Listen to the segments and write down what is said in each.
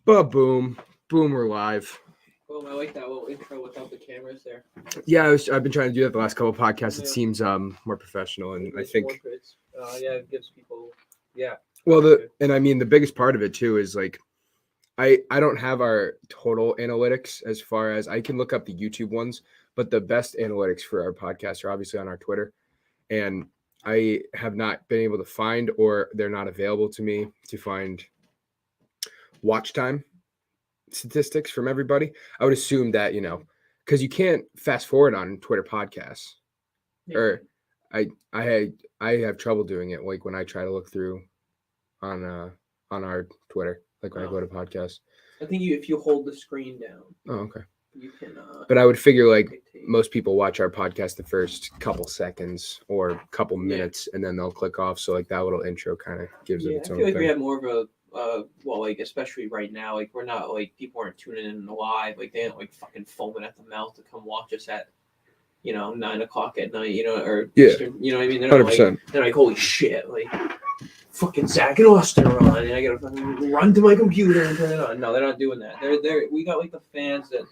But boom, we're live. Well, I like that little intro without the cameras there. Yeah, I've been trying to do that the last couple of podcasts. It Yeah. seems more professional, and I think. It gives people. Yeah. Well, the biggest part of it too is like, I don't have our total analytics as far as I can look up the YouTube ones, but the best analytics for our podcast are obviously on our Twitter, and I have not been able to find, or they're not available to me to find, watch time statistics from everybody. I would assume that, because you can't fast forward on Twitter podcasts, or I have trouble doing it. Like when I try to look through on our Twitter, like when I go to podcasts. I think if you hold the screen down. Oh, okay. You can. But I would figure like most people watch our podcast the first couple seconds or couple minutes, and then they'll click off. So like that little intro kind of gives it its own I feel like thing. we have more of a. Especially right now, like we're not like people aren't tuning in live, like they ain't like fucking foaming at the mouth to come watch us at, 9 o'clock at night, or Eastern, you know what I mean? They're 100%. They're like, holy shit, like fucking Zach and Austin are on, and I gotta fucking run to my computer and turn it on. No, they're not doing that. We got like the fans that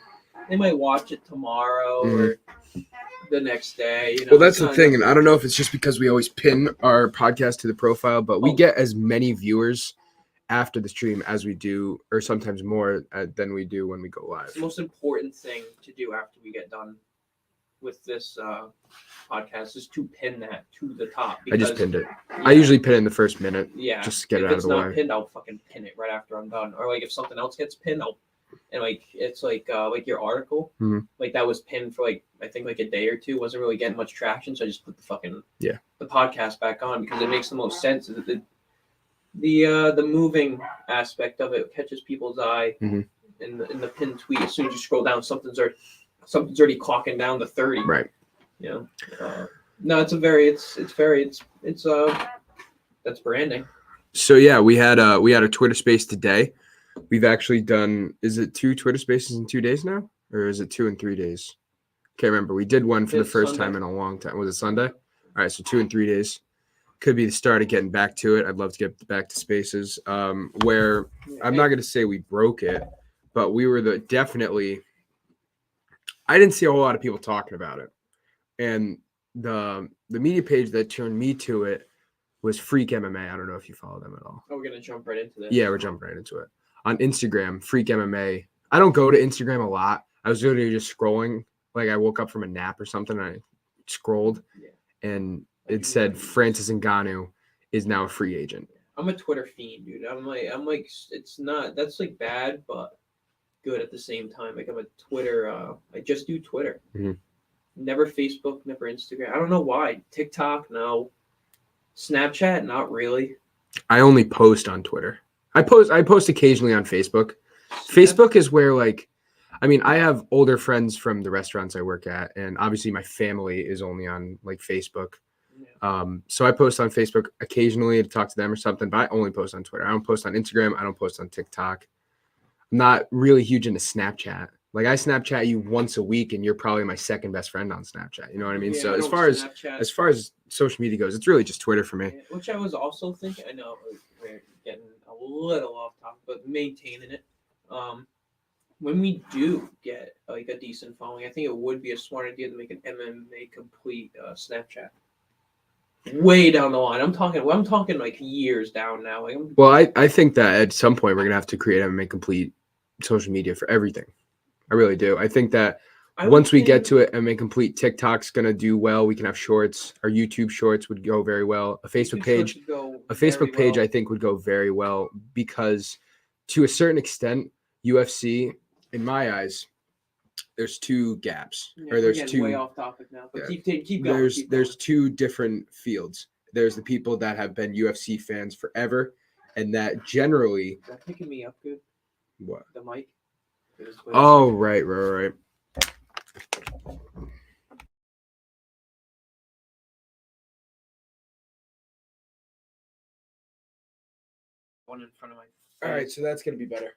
they might watch it tomorrow or the next day. Well, that's the thing, and I don't know if it's just because we always pin our podcast to the profile, but we get as many viewers after the stream as we do, or sometimes more than we do when we go live. It's the most important thing to do after we get done with this podcast is to pin that to the top. I just pinned it. I usually pin it in the first minute. Yeah. Just to get it out of the way. If it's not pinned, I'll fucking pin it right after I'm done. Or like if something else gets pinned, it's like your article, like that was pinned for like I think like a day or two, wasn't really getting much traction, so I just put the podcast back on because it makes the most sense. The moving aspect of it catches people's eye in the pinned tweet. As soon as you scroll down, something's already clocking down to 30. Right. No, that's branding. So yeah, we had a Twitter space today. We've actually done, is it 2 Twitter spaces in 2 days now, or is it 2 in 3 days? Can't remember. We did one for the first time in a long time. Was it Sunday? All right, so 2 in 3 days. Could be the start of getting back to it. I'd love to get back to spaces where I'm not going to say we broke it, but we were definitely, I didn't see a whole lot of people talking about it. And the media page that turned me to it was Freak MMA. I don't know if you follow them at all. Oh, we're going to jump right into this. Yeah, we're jumping right into it. On Instagram, Freak MMA. I don't go to Instagram a lot. I was literally just scrolling. Like I woke up from a nap or something. And I scrolled and it said Francis Ngannou is now a free agent. I'm a Twitter fiend, dude. I'm like, it's not, that's like bad, but good at the same time. Like I'm a Twitter, I just do Twitter. Never Facebook, never Instagram. I don't know why. TikTok, no. Snapchat, not really. I only post on Twitter. I post occasionally on Facebook. Facebook is where I have older friends from the restaurants I work at, and obviously my family is only on like Facebook. So I post on Facebook occasionally to talk to them or something, but I only post on Twitter. I don't post on Instagram. I don't post on TikTok. I'm not really huge into Snapchat. Like I Snapchat you once a week, and you're probably my second best friend on Snapchat. You know what I mean? So as far as social media goes, it's really just Twitter for me. Yeah, which I was also thinking. I know we're getting a little off topic, but maintaining it. When we do get like a decent following, I think it would be a smart idea to make an MMA complete Snapchat. Way down the line. I'm talking like years down now. I think that at some point we're gonna have to create MMA complete social media for everything. I really do. I think that once we get to it, MMA complete, TikTok's gonna do well. We can have shorts. Our YouTube shorts would go very well. A Facebook page, I think would go very well because, to a certain extent, UFC, in my eyes, there's 2 gaps, or there's 2. Way off topic now, but keep going. There's 2 different fields. There's the people that have been UFC fans forever, and that generally. Is that picking me up good? What? The mic. Oh, right. One in front of my face. All right, so that's gonna be better.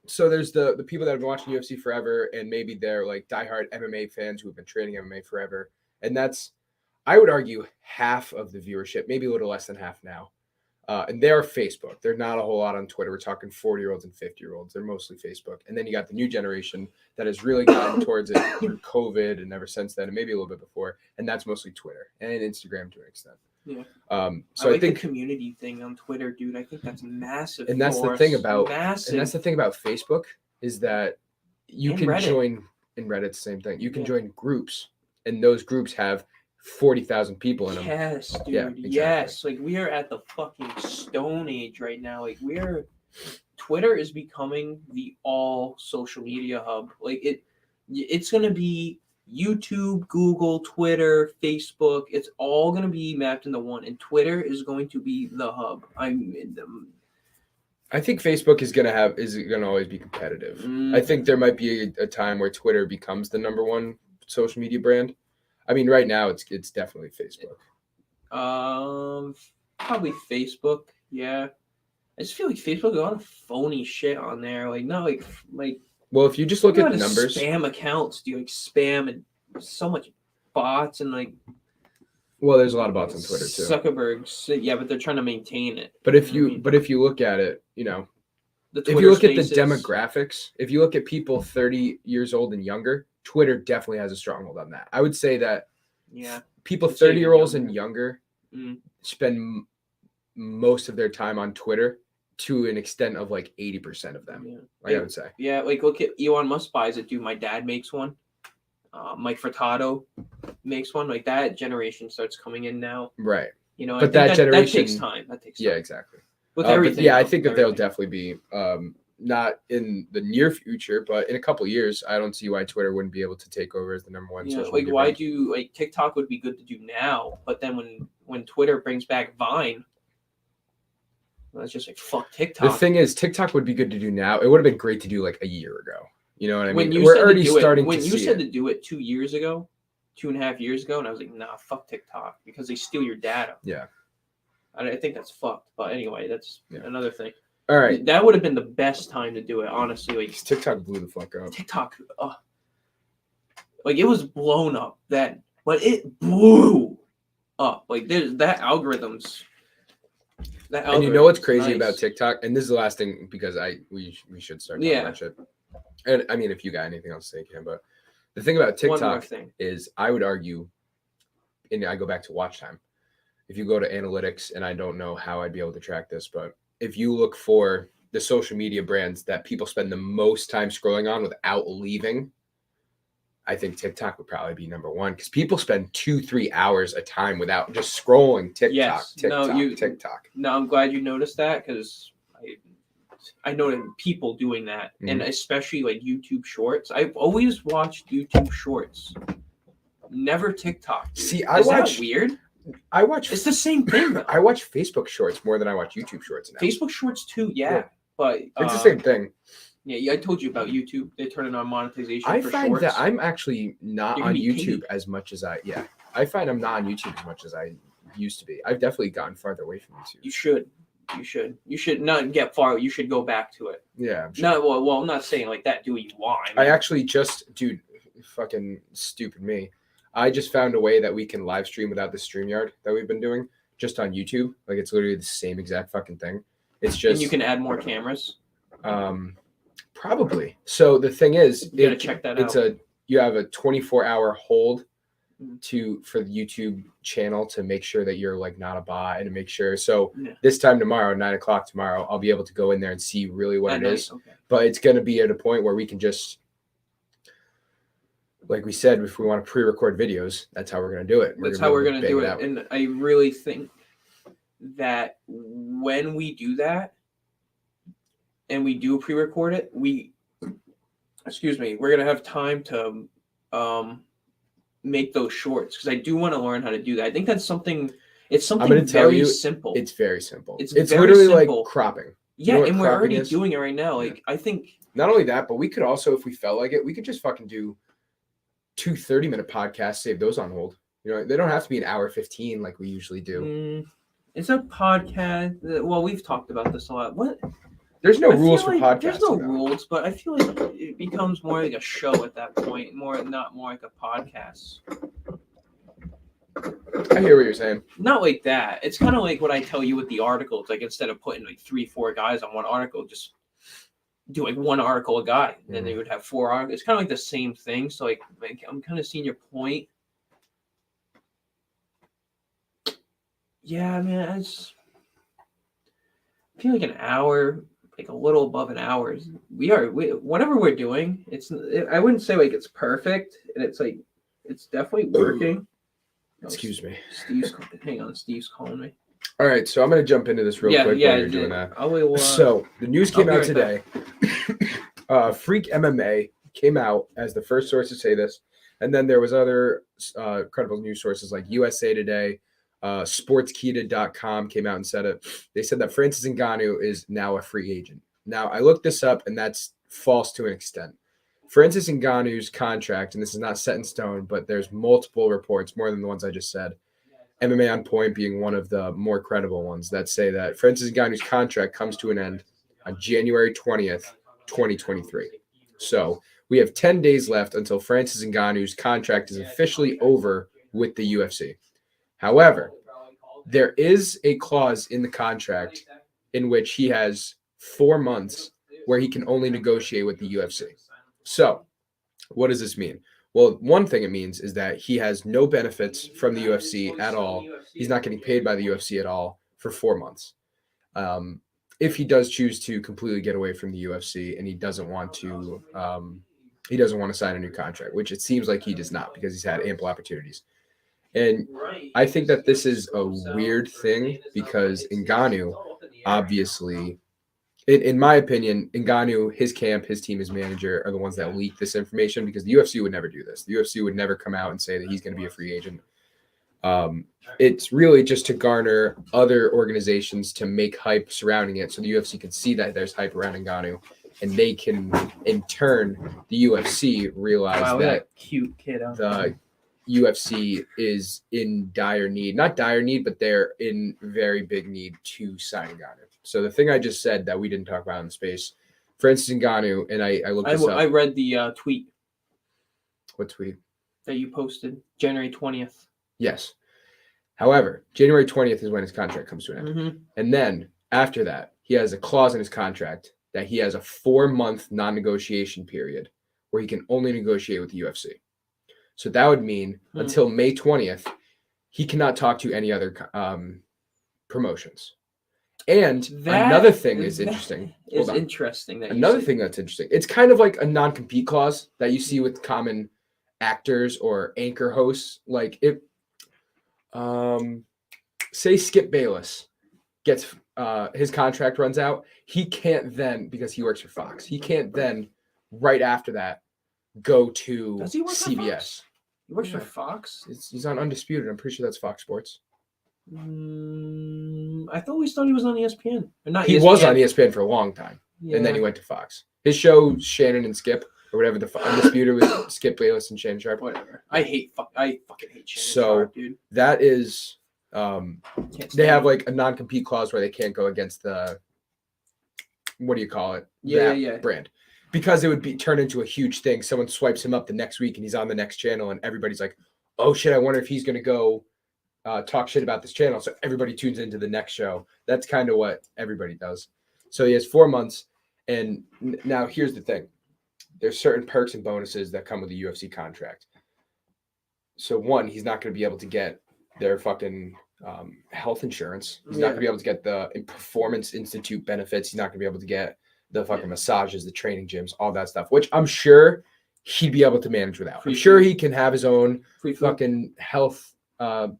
So there's the people that have been watching UFC forever, and maybe they're like diehard MMA fans who have been training MMA forever, and that's, I would argue, half of the viewership, maybe a little less than half now. And they are Facebook. They're not a whole lot on Twitter. We're talking 40-year-olds and 50-year-olds. They're mostly Facebook. And then you got the new generation that has really gotten towards it through COVID and ever since then, and maybe a little bit before. And that's mostly Twitter and Instagram to an extent. Yeah. So I think the community thing on Twitter, dude. I think that's massive. And that's the thing about Facebook is that you can Reddit. join in Reddit. The same thing. You can join groups, and those groups have 40,000 people in them. Yes, dude. Yeah, exactly. Yes. Like, we are at the fucking stone age right now. Like, Twitter is becoming the all social media hub. Like, it's going to be YouTube, Google, Twitter, Facebook. It's all going to be mapped into one. And Twitter is going to be the hub. I think Facebook is going to always be competitive. I think there might be a time where Twitter becomes the number one social media brand. I mean, right now it's definitely Facebook. Probably Facebook. Yeah, I just feel like Facebook has a lot of phony shit on there. Like, not like. Well, if you just look at the numbers, spam accounts, do like spam and so much bots and like. Well, there's a lot of bots on Twitter too. Zuckerberg's, yeah, but they're trying to maintain it. But if you look at it, if you look at the demographics, if you look at people 30 years old and younger, Twitter definitely has a stronghold on that. I would say that people 30-year-olds and younger spend most of their time on Twitter to an extent of like 80% of them. Yeah. I would say. Yeah, like look at Elon Musk buys it. Dude, my dad makes one. Mike Furtado makes one. Like that generation starts coming in now. Right. But that generation takes time. Yeah, exactly. With everything. I think that they'll definitely be not in the near future, but in a couple of years, I don't see why Twitter wouldn't be able to take over as the number one. Yeah, like why TikTok would be good to do now, but then when Twitter brings back Vine, well, it's just like fuck TikTok. The thing is, TikTok would be good to do now. It would have been great to do like a year ago. You know what I mean? We're already starting. When you said to do it 2 years ago, 2.5 years ago, and I was like, nah, fuck TikTok because they steal your data. Yeah. I think that's fucked. But anyway, that's another thing. All right. That would have been the best time to do it, honestly. Like TikTok blew the fuck up. TikTok, like it was blown up then, but it blew up. Like there's that algorithms. And you know what's crazy about TikTok? And this is the last thing because we should start talking about shit. And I mean, if you got anything else to say, Cam, but the thing about TikTok is I would argue, and I go back to watch time. If you go to analytics, and I don't know how I'd be able to track this, but if you look for the social media brands that people spend the most time scrolling on without leaving, I think TikTok would probably be number one because people spend 2-3 hours a time without just scrolling TikTok. TikTok. No, I'm glad you noticed that because I know people doing that, and especially like YouTube Shorts. I've always watched YouTube Shorts, never TikTok. Dude. See, is that weird? It's the same thing. Though. I watch Facebook Shorts more than I watch YouTube Shorts now. Facebook Shorts too, yeah. But it's the same thing. Yeah, I told you about YouTube. They're turning on monetization. I find that I'm actually not on YouTube as much as I find I'm not on YouTube as much as I used to be. I've definitely gotten farther away from YouTube. You should not get far. You should go back to it. Yeah. No, well, I'm not saying like that. Do what you want. I actually dude, fucking stupid me. I just found a way that we can live stream without the StreamYard that we've been doing just on YouTube. Like it's literally the same exact fucking thing. It's just. And you can add more cameras. Probably. So the thing is, you gotta check that out. You have a 24-hour hold for the YouTube channel to make sure that you're like not a bot and to make sure. So this time tomorrow, 9:00 tomorrow, I'll be able to go in there and see really what it is. Okay. But it's gonna be at a point where we can just. Like we said, if we want to pre-record videos, that's how we're going to do it. That's how we're going to do it. And I really think that when we do that and we do pre-record it, we're going to have time to make those shorts because I do want to learn how to do that. I think that's something. It's something very simple. It's very simple. It's literally simple. Like cropping. Yeah, and we're already doing it right now. Like I think. Not only that, but we could also, if we felt like it, we could just fucking do 2 30-minute podcasts, save those on hold. They don't have to be an hour 15 like we usually do. It's a podcast. Well, we've talked about this a lot. What? There's no rules for podcasts. There's no rules, but I feel like it becomes more like a show at that point, not more like a podcast. I hear what you're saying. Not like that. It's kind of like what I tell you with the articles. Like instead of putting like 3-4 guys on one article, just do like one article a guy. And then they would have 4 articles. It's kind of like the same thing. So like I'm kind of seeing your point. Yeah, man. I feel like an hour, like a little above an hour. Whatever we're doing, I wouldn't say like it's perfect, and it's like it's definitely working. Excuse me. Hang on, Steve's calling me. All right, so I'm gonna jump into this real quick while you're doing that. So the news came out today. Freak MMA came out as the first source to say this, and then there was other credible news sources like USA Today, Sportskeeda.com came out and said it. They said that Francis Ngannou is now a free agent. Now I looked this up, and that's false to an extent. Francis Ngannou's contract, and this is not set in stone, but there's multiple reports, more than the ones I just said. MMA On Point being one of the more credible ones that say that Francis Ngannou's contract comes to an end on January 20th, 2023. So we have 10 days left until Francis Ngannou's contract is officially over with the UFC. However, there is a clause in the contract in which he has 4 months where he can only negotiate with the UFC. So, what does this mean? Well, one thing it means is that he has no benefits from the UFC at all. He's not getting paid by the UFC at all for 4 months. If he does choose to completely get away from the UFC and he doesn't want to sign a new contract, which it seems like he does not because he's had ample opportunities. And I think that this is a weird thing because Ngannou, obviously, in my opinion, Ngannou, his camp, his team, his manager are the ones that leak this information because the UFC would never do this. The UFC would never come out and say that he's going to be a free agent. It's really just to garner other organizations to make hype surrounding it so the UFC can see that there's hype around Ngannou and they can, in turn, the UFC realize that cute kid out the UFC is in dire need. Not dire need, but they're in very big need to sign Ngannou. So the thing I just said that we didn't talk about in space, Francis Ngannou, and I looked this up. I read the tweet. What tweet? That you posted, January 20th. Yes. However, January 20th is when his contract comes to an end. Mm-hmm. And then after that, he has a clause in his contract that he has a 4-month non-negotiation period where he can only negotiate with the UFC. So that would mean until May 20th, he cannot talk to any other promotions. And another thing is interesting. Another thing that's interesting. It's kind of like a non-compete clause that you see with common actors or anchor hosts. Like if, say Skip Bayless gets his contract runs out, he can't then, because he works for Fox, he can't then right after that go to CBS. He works for Fox? He's on Undisputed. I'm pretty sure that's Fox Sports. I always thought he was on ESPN. He was on ESPN for a long time, and then he went to Fox. His show, Shannon and Skip, or whatever, the Undisputed with Skip Bayless and Shannon Sharp. Whatever. I fucking hate Shannon Sharp, dude. That is, they have like a non-compete clause where they can't go against the, what do you call it? Brand. Because it would turn into a huge thing. Someone swipes him up the next week and he's on the next channel and everybody's like, oh shit, I wonder if he's going to go talk shit about this channel. So everybody tunes into the next show. That's kind of what everybody does. So he has 4 months. And now here's the thing. There's certain perks and bonuses that come with the UFC contract. So one, he's not going to be able to get their fucking health insurance. He's not going to be able to get the Performance Institute benefits. He's not going to be able to get the fucking massages, the training gyms, all that stuff, which I'm sure he'd be able to manage without. I'm sure he can have his own fucking health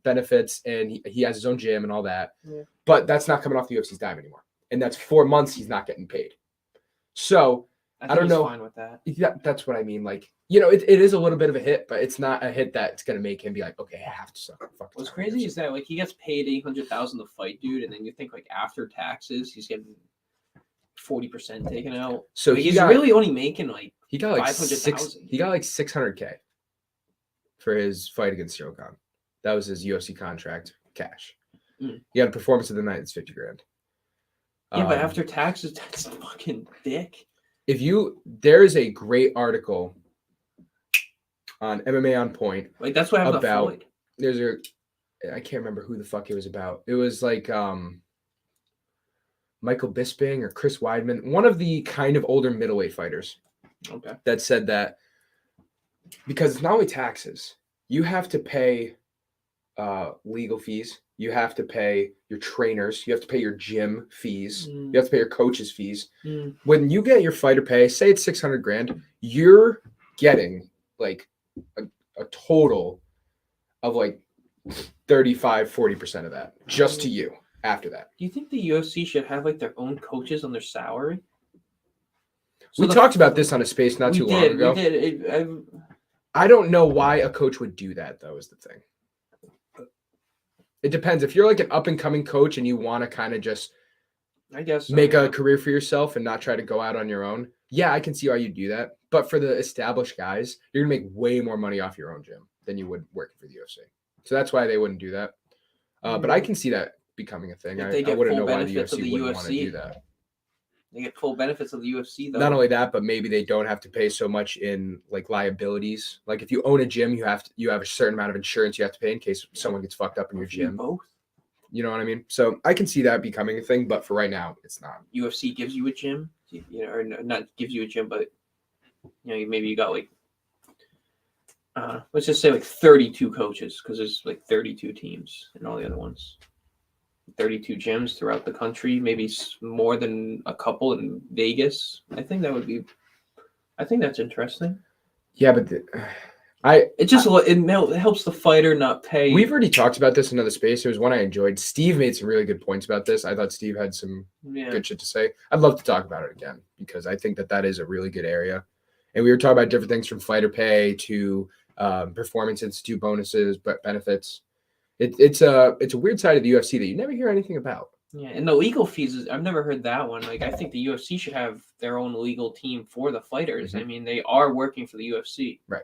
benefits and he has his own gym and all that. Yeah. But that's not coming off the UFC's dime anymore. And that's 4 months he's not getting paid. So I don't know. Fine with that. Yeah, that's what I mean. Like, you know, it is a little bit of a hit, but it's not a hit that's gonna make him be like, okay, I have to suck. What's crazy is that like he gets paid $800,000 to fight, dude, and then you think like after taxes he's getting 40% taken out. So like, he's really only making like he got like 500,000. He got like $600K for his fight against Shogun. That was his UFC contract, cash. He got a performance of the night. It's $50,000. Yeah, but after taxes, that's fucking thick. There is a great article on MMA On Point. Like that's what happened about. I can't remember who the fuck it was about. It was like Michael Bisping or Chris Weidman, one of the kind of older middleweight fighters. Okay. That said that because it's not only taxes, you have to pay legal fees, you have to pay your trainers, you have to pay your gym fees, you have to pay your coaches' fees. When you get your fighter pay, say it's $600,000, you're getting like a total of like 35-40% of that just to you after that. Do you think the UFC should have like their own coaches on their salary? So we talked about this on a space not too long ago. We did. I don't know why a coach would do that, though, is the thing. It depends. If you're like an up-and-coming coach and you want to kind of just make a career for yourself and not try to go out on your own, yeah, I can see why you do that. But for the established guys, you're going to make way more money off your own gym than you would working for the UFC. So that's why they wouldn't do that. But I can see that becoming a thing. I wouldn't know why the UFC wouldn't want to do that. They get full benefits of the UFC, though. Not only that, but maybe they don't have to pay so much in like liabilities. Like if you own a gym, you have a certain amount of insurance you have to pay in case someone gets fucked up in your gym. Both. You know what I mean? So I can see that becoming a thing, but for right now, it's not. UFC gives you a gym, or not gives you a gym, but maybe you got like let's just say like 32 coaches because there's like 32 teams and all the other ones. 32 gyms throughout the country, maybe more than a couple in Vegas. I think that's interesting. Yeah, but it helps the fighter not pay. We've already talked about this in another space. It was one I enjoyed. Steve made some really good points about this. I thought Steve had some good shit to say. I'd love to talk about it again because I think that is a really good area. And we were talking about different things from fighter pay to Performance Institute bonuses, but benefits. It's a weird side of the UFC that you never hear anything about. Yeah, and the legal fees I've never heard that one. Like I think the UFC should have their own legal team for the fighters. I mean, they are working for the UFC. Right.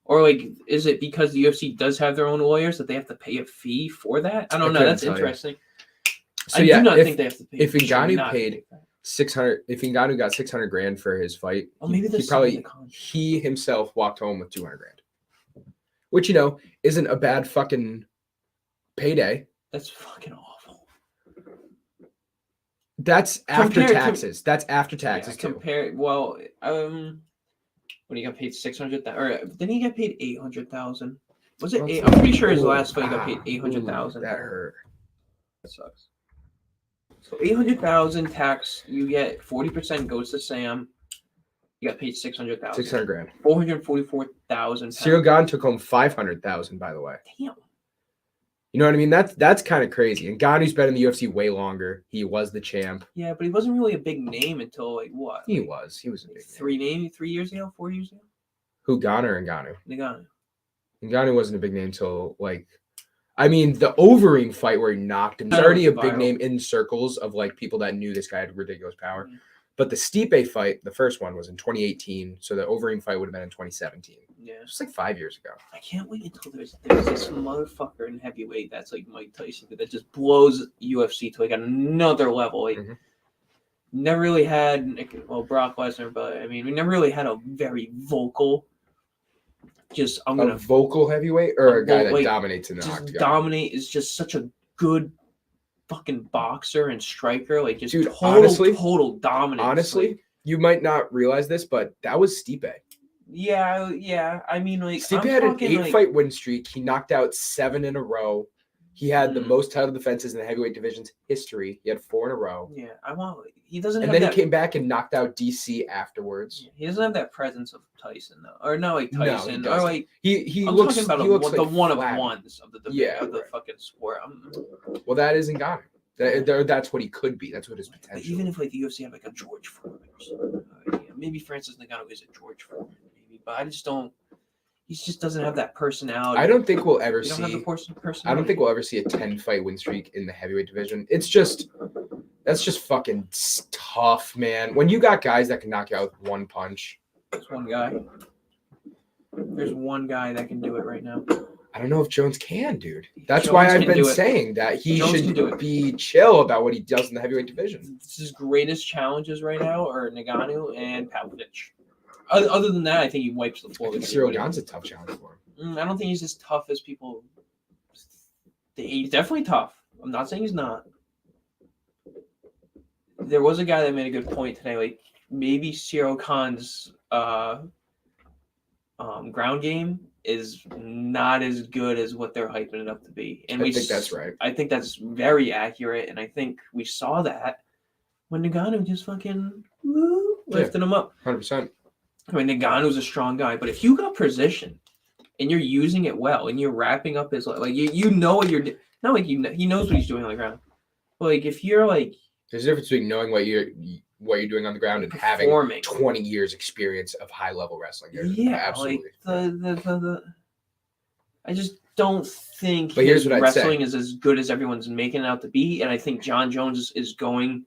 Or like is it because the UFC does have their own lawyers that they have to pay a fee for that? I don't know. That's interesting. So I do not think they have to pay. If Ngannou paid 600, if Ngannou got $600,000 for his fight, he himself walked home with $200,000, which isn't a bad fucking payday. That's fucking awful. That's after taxes. That's after taxes too. When he got paid 600,000, or didn't he get paid 800,000? Was it? I'm pretty sure his last fight he got paid 800,000. That hurt. That sucks. So 800,000 tax, you get 40% goes to Sam. You got paid 600,000. $600,000. 444,000. Cyril Gane took home 500,000. By the way. Damn. You know what I mean? That's kind of crazy. And Ngannou's been in the UFC way longer. He was the champ. Yeah, but he wasn't really a big name until like what? He was a big name. 3 years ago, 4 years ago. Who, Gane or Ngannou? Ngannou. Ngannou wasn't a big name until like, I mean, the Overeem fight where he knocked him. He's already a big name in circles of like people that knew this guy had ridiculous power. Mm-hmm. But the Stipe fight, the first one was in 2018. So the Overeem fight would have been in 2017. Yeah. Just like 5 years ago. I can't wait until there's this motherfucker in heavyweight that's like Mike Tyson that just blows UFC to like another level. Like, never really had, Brock Lesnar, but I mean, we never really had a very vocal, a vocal heavyweight or a guy that dominates in the octagon. Dominate is just such a good fucking boxer and striker, like just total dominance. Honestly, you might not realize this, but that was Stipe. Yeah. I mean, like Stipe had an 8-fight win streak. He knocked out 7 in a row. He had the most title defenses in the heavyweight division's history. He had 4 in a row. Yeah, he doesn't. And then he came back and knocked out DC afterwards. Yeah, he doesn't have that presence of Tyson though, or no, like Tyson, no, or like he I'm looks. talking about he looks the like one flat. of ones of the fucking sport. Well, that isn't Ngannou. That's what he could be. That's what his potential. But even if like the UFC had like a George Foreman or something, maybe Francis Ngannou is a George Foreman, maybe, but I just don't. He just doesn't have that personality. I don't think we'll ever see. Don't have the personality. I don't think we'll ever see a 10-fight win streak in the heavyweight division. That's just fucking tough, man. When you got guys that can knock you out with one punch. There's one guy. There's one guy that can do it right now. I don't know if Jones can, dude. That's why I've been saying that he should be chill about what he does in the heavyweight division. His greatest challenges right now are Ngannou and Pavlovich. Other than that, I think he wipes the floor. I think Cyril Gane's a tough challenge for him. I don't think he's as tough as people He's definitely tough. I'm not saying he's not. There was a guy that made a good point today. Like maybe Cyril Khan's ground game is not as good as what they're hyping it up to be. And I think that's right. I think that's very accurate, and I think we saw that when Ngannou just fucking lifting him up. 100%. I mean, Ngannou's a strong guy, but if you got position and you're using it well and you're wrapping up his like you know what you're not like he knows what he's doing on the ground. But like if you're like there's a difference between knowing what you're doing on the ground and having 20 years experience of high level wrestling. Absolutely. Like I just don't think but here's what wrestling is as good as everyone's making it out to be, and I think John Jones is going.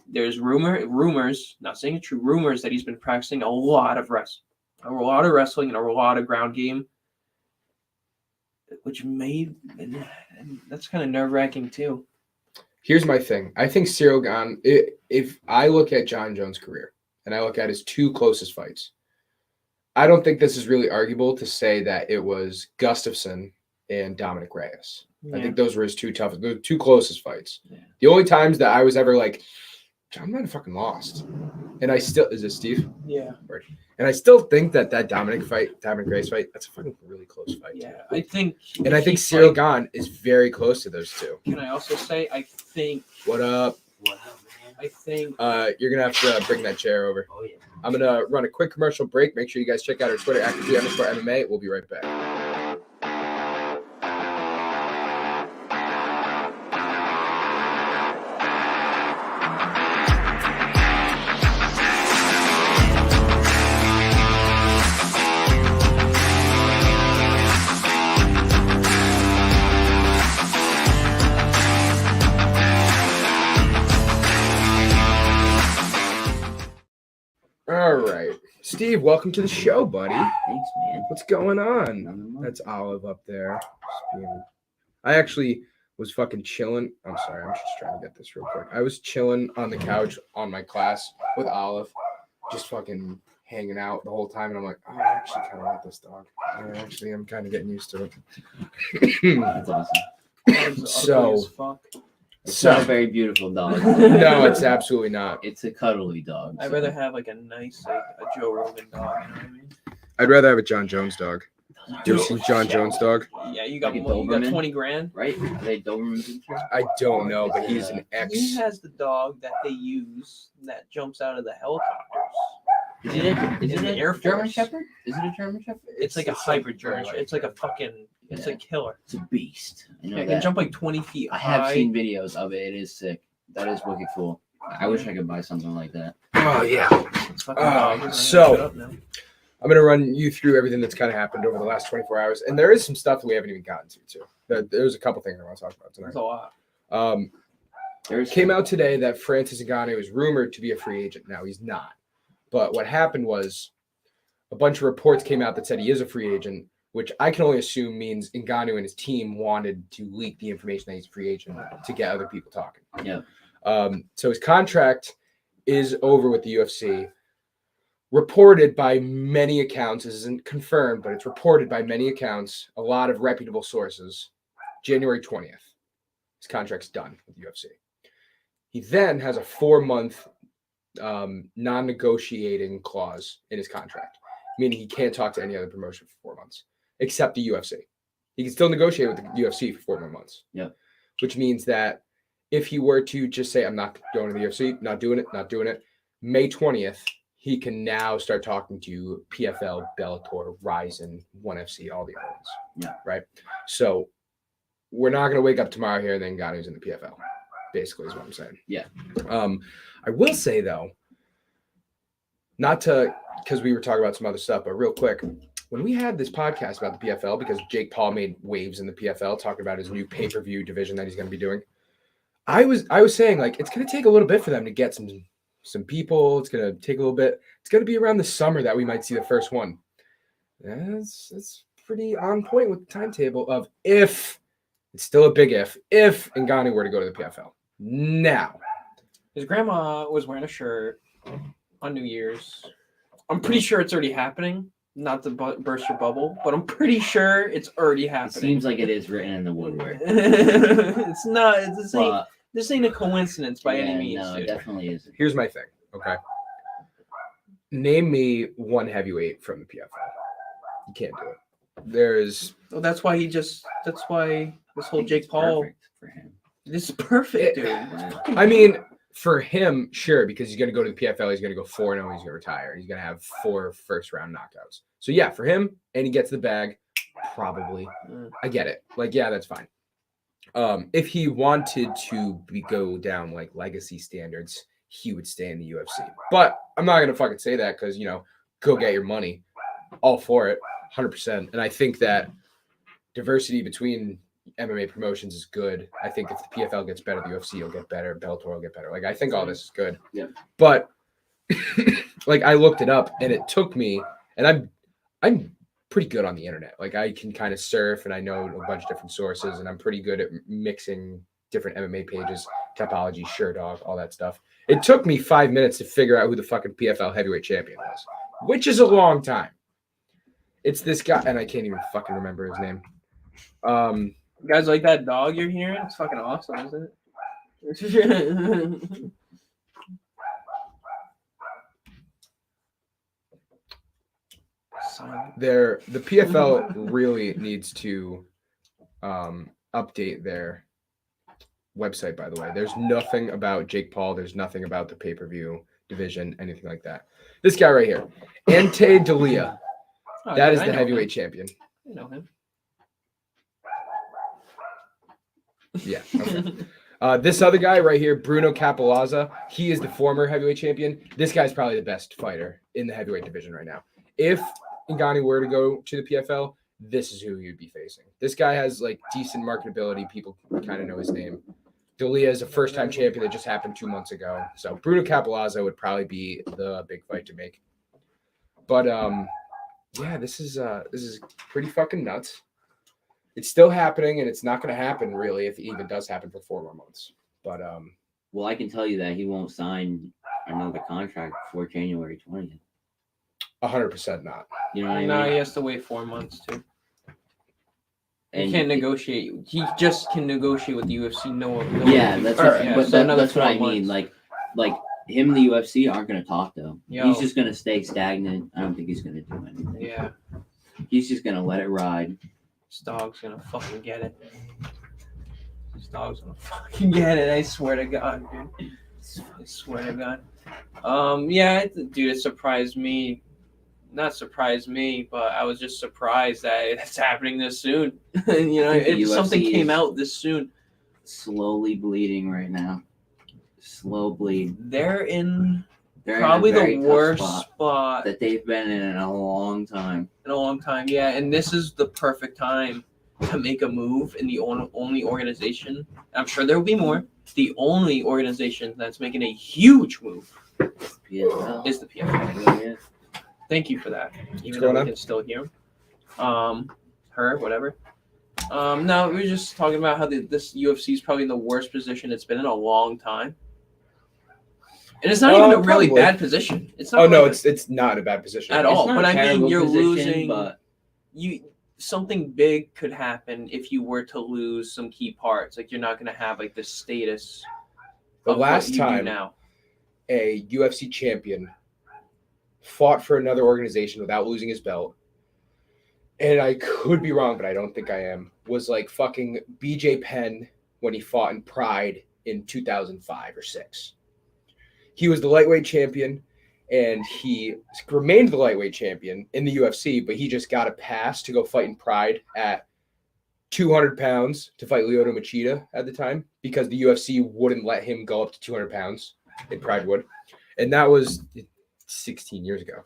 There's rumors, not saying it's true, rumors that he's been practicing a lot of wrestling and a lot of ground game, which and that's kind of nerve-wracking too. Here's my thing. I think Cyril Gane, if I look at John Jones' career and I look at his 2 closest fights, I don't think this is really arguable to say that it was Gustafsson and Dominic Reyes. Yeah. I think those were his 2 closest fights. Yeah. The only times that I was ever like, I might have fucking lost. And I still, is it Steve? Yeah. And I still think that Dominic Reyes fight, that's a fucking really close fight. Yeah, too. I think Cyril Gane is very close to those 2. Can I also say, I think. What up? What up, man? I think. You're going to have to bring that chair over. Oh, yeah. I'm going to run a quick commercial break. Make sure you guys check out our Twitter, @MMA. We'll be right back. All right. Steve, welcome to the show, buddy. Thanks, man. What's going on? That's Olive up there. I actually was fucking chilling. I'm sorry. I'm just trying to get this real quick. I was chilling on the couch on my class with Olive, just fucking hanging out the whole time. And I'm like, oh, I actually kind of like this dog. I'm kind of getting used to it. That's awesome. So. It's not a very beautiful dog. No, it's absolutely not. It's a cuddly dog. I'd rather have like a nice, like a Joe Rogan dog. You know what I mean? I'd rather have a John Jones dog. You ever seen John Jones' dog? Yeah, you got $20,000, right? Are they Dobermans? I don't know, but he's an ex. He has the dog that they use that jumps out of the helicopters. Is it a German Shepherd? Is it a German Shepherd? It's like a hybrid German Shepherd. It's like a fucking. It's a killer. It's a beast. It can jump like 20 feet high. I have seen videos of it. It is sick. That is wicked cool. I wish I could buy something like that. Oh, yeah. So, I'm going to run you through everything that's kind of happened over the last 24 hours. And there is some stuff that we haven't even gotten to, too. There's a couple things I want to talk about tonight. There's a lot. Came out today that Francis Ngannou is rumored to be a free agent. Now, he's not. But what happened was a bunch of reports came out that said he is a free agent, which I can only assume means Ngannou and his team wanted to leak the information that he's a free agent to get other people talking. Yeah. So his contract is over with the UFC. Reported by many accounts, this isn't confirmed, but it's reported by many accounts, a lot of reputable sources, January 20th. His contract's done with the UFC. He then has a 4-month non-negotiating clause in his contract, meaning he can't talk to any other promotion for 4 months, except the UFC. He can still negotiate with the UFC for 4 more months. Yeah. Which means that if he were to just say, I'm not going to the UFC, not doing it, May 20th, he can now start talking to PFL, Bellator, Ryzen, ONE FC, all the other ones. Yeah. Right? So we're not going to wake up tomorrow here and then Ngannou's in the PFL, basically is what I'm saying. Yeah. I will say, though, because we were talking about some other stuff, but real quick, when we had this podcast about the PFL, because Jake Paul made waves in the PFL, talking about his new pay-per-view division that he's going to be doing, I was saying, like, it's going to take a little bit for them to get some people. It's going to take a little bit. It's going to be around the summer that we might see the first one. That's pretty on point with the timetable of if, it's still a big if Ngannou were to go to the PFL. Now. His grandma was wearing a shirt on New Year's. I'm pretty sure it's already happening. not to burst your bubble, but I'm pretty sure it's already It happening. seems like it is written in the woodwork. It's not. But, This ain't a coincidence by any means. No, it definitely isn't. Here's my thing. Okay. Name me one heavyweight from the PFL. You can't do it. There's. Well, that's why this whole Jake Paul. Perfect for him. This is perfect, dude. I mean, for him, sure, because he's going to go to the PFL. He's going to go 4-0. He's going to retire. He's going to have 4 first-round knockouts. So, yeah, for him, and he gets the bag, probably. I get it. Like, yeah, that's fine. If he wanted to go down, like, legacy standards, he would stay in the UFC. But I'm not going to fucking say that because, go get your money. All for it, 100%. And I think that diversity between MMA promotions is good. I think if the PFL gets better, the UFC will get better, Bellator will get better. Like, I think all this is good. Yeah. But like, I looked it up, and it took me, and I'm pretty good on the internet. Like, I can kind of surf, and I know a bunch of different sources, and I'm pretty good at mixing different MMA pages, Topology, SureDog, all that stuff. It took me 5 minutes to figure out who the fucking PFL heavyweight champion was, which is a long time. It's this guy, and I can't even fucking remember his name. You guys like that dog you're hearing? It's fucking awesome, isn't it? The PFL really needs to update their website, by the way. There's nothing about Jake Paul. There's nothing about the pay-per-view division, anything like that. This guy right here, Ante Dalia. That is the heavyweight champion. I know him. Yeah. Okay. This other guy right here, Bruno Capolazza, he is the former heavyweight champion. This guy's probably the best fighter in the heavyweight division right now. If Ngannou were to go to the PFL, this is who you'd be facing. This guy has like decent marketability. People kind of know his name. Dalia is a first-time champion that just happened 2 months ago. So Bruno Capolazza would probably be the big fight to make. But yeah, this is pretty fucking nuts. It's still happening, and it's not going to happen really if it even does happen for 4 more months. But well, I can tell you that he won't sign another contract before January 20th. 100% not. You know what I mean? No, he has to wait 4 months too. And he can't negotiate. He just can negotiate with the UFC. Yeah, that's what, yeah, but so that's what I months. mean. Like him and the UFC aren't going to talk though. Yo. He's just going to stay stagnant. I don't think he's going to do anything. Yeah, He's just going to let it ride. this dog's gonna fucking get it. This dog's gonna fucking get it. I swear to God, dude. I swear to God. Yeah, dude, it surprised me. Not surprised me, but I was just surprised that it's happening this soon. Something came out this soon. Slowly bleeding right now. Slow bleed. They're in They're probably in a very the tough worst spot spot that they've been in a long time. Yeah, and this is the perfect time to make a move in the only organization. I'm sure there will be more. The only organization that's making a huge move PFL. is the PFL. Yeah. Thank you for that. Even going though on? we can still hear him. Her, whatever. No, we were just talking about how this UFC is probably in the worst position it's been in a long time. And it's not even a really probably. bad position. It's not. Oh no, like it's not a bad position at It's all. not But a I mean, terrible you're position, losing. but Something big could happen if you were to lose some key parts. Like you're not going to have like the status. The of what last you do time now. a UFC champion fought for another organization without losing his belt, and I could be wrong, but I don't think I am, was like fucking BJ Penn when he fought in Pride in 2005 or 6. He was the lightweight champion, and he remained the lightweight champion in the UFC, but he just got a pass to go fight in Pride at 200 pounds to fight Lyoto Machida at the time because the UFC wouldn't let him go up to 200 pounds in Pride would. And that was 16 years ago.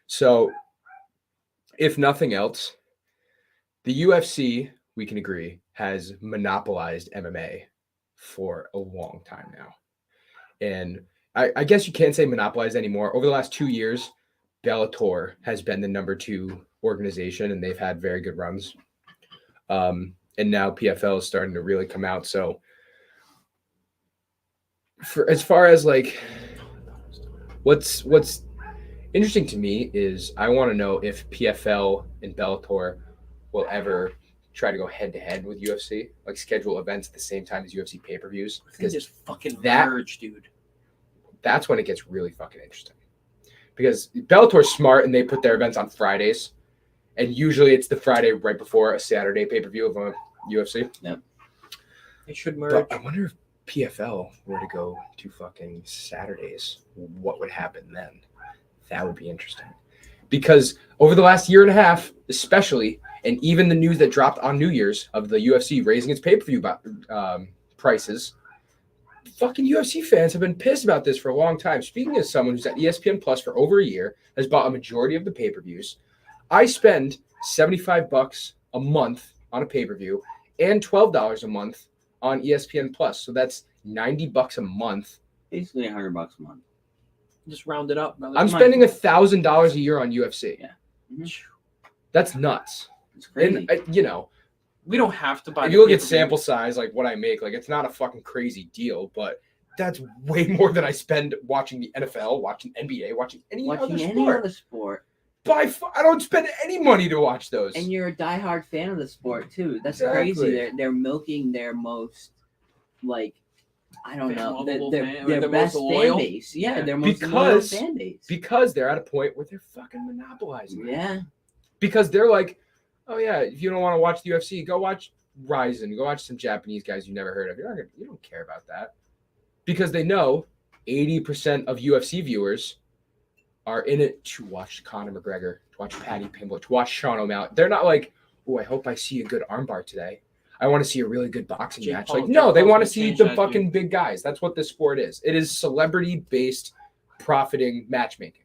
So if nothing else, the UFC, we can agree, has monopolized MMA for a long time now. And I guess you can't say monopolized anymore. Over the last 2 years, Bellator has been the number 2 organization, and they've had very good runs. And now PFL is starting to really come out. So for as far as like what's interesting to me is I want to know if PFL and Bellator will ever try to go head to head with UFC, like schedule events at the same time as UFC pay-per-views. Because just fucking merge, dude. That's when it gets really fucking interesting. Because Bellator's smart and they put their events on Fridays, and usually it's the Friday right before a Saturday pay-per-view of a UFC. Yep. They should merge. But I wonder if PFL were to go to fucking Saturdays, what would happen then? That would be interesting. Because over the last year and a half, especially, and even the news that dropped on New Year's of the UFC raising its pay-per-view prices, fucking UFC fans have been pissed about this for a long time. Speaking as someone who's at ESPN Plus for over a year, has bought a majority of the pay-per-views, I spend $75 a month on a pay-per-view and $12 a month on ESPN Plus. So that's $90 a month. Basically $100 a month. Just round it up, brother. I'm spending $1,000 a year on UFC. Yeah. Mm-hmm. That's nuts. It's crazy. And we don't have to buy. If you look at sample size, like what I make, like it's not a fucking crazy deal, but that's way more than I spend watching the NFL, watching NBA, watching any other sport. But I don't spend any money to watch those. And you're a diehard fan of the sport too. That's Exactly. crazy. They're milking their most, like, I don't know, their best fan base. Yeah, their most loyal fan base. Because they're at a point where they're fucking monopolizing. Yeah. Because they're like, oh yeah, if you don't want to watch the UFC, go watch Ryzen, go watch some Japanese guys you never heard of. You don't care about that. Because they know 80% of UFC viewers are in it to watch Conor McGregor, to watch Paddy Pimblett, to watch Sean O'Malley. They're not like, oh, I hope I see a good armbar today. I want to see a really good boxing match. Like, no, they want to see the fucking big guys. That's what this sport is. It is celebrity-based profiting matchmaking.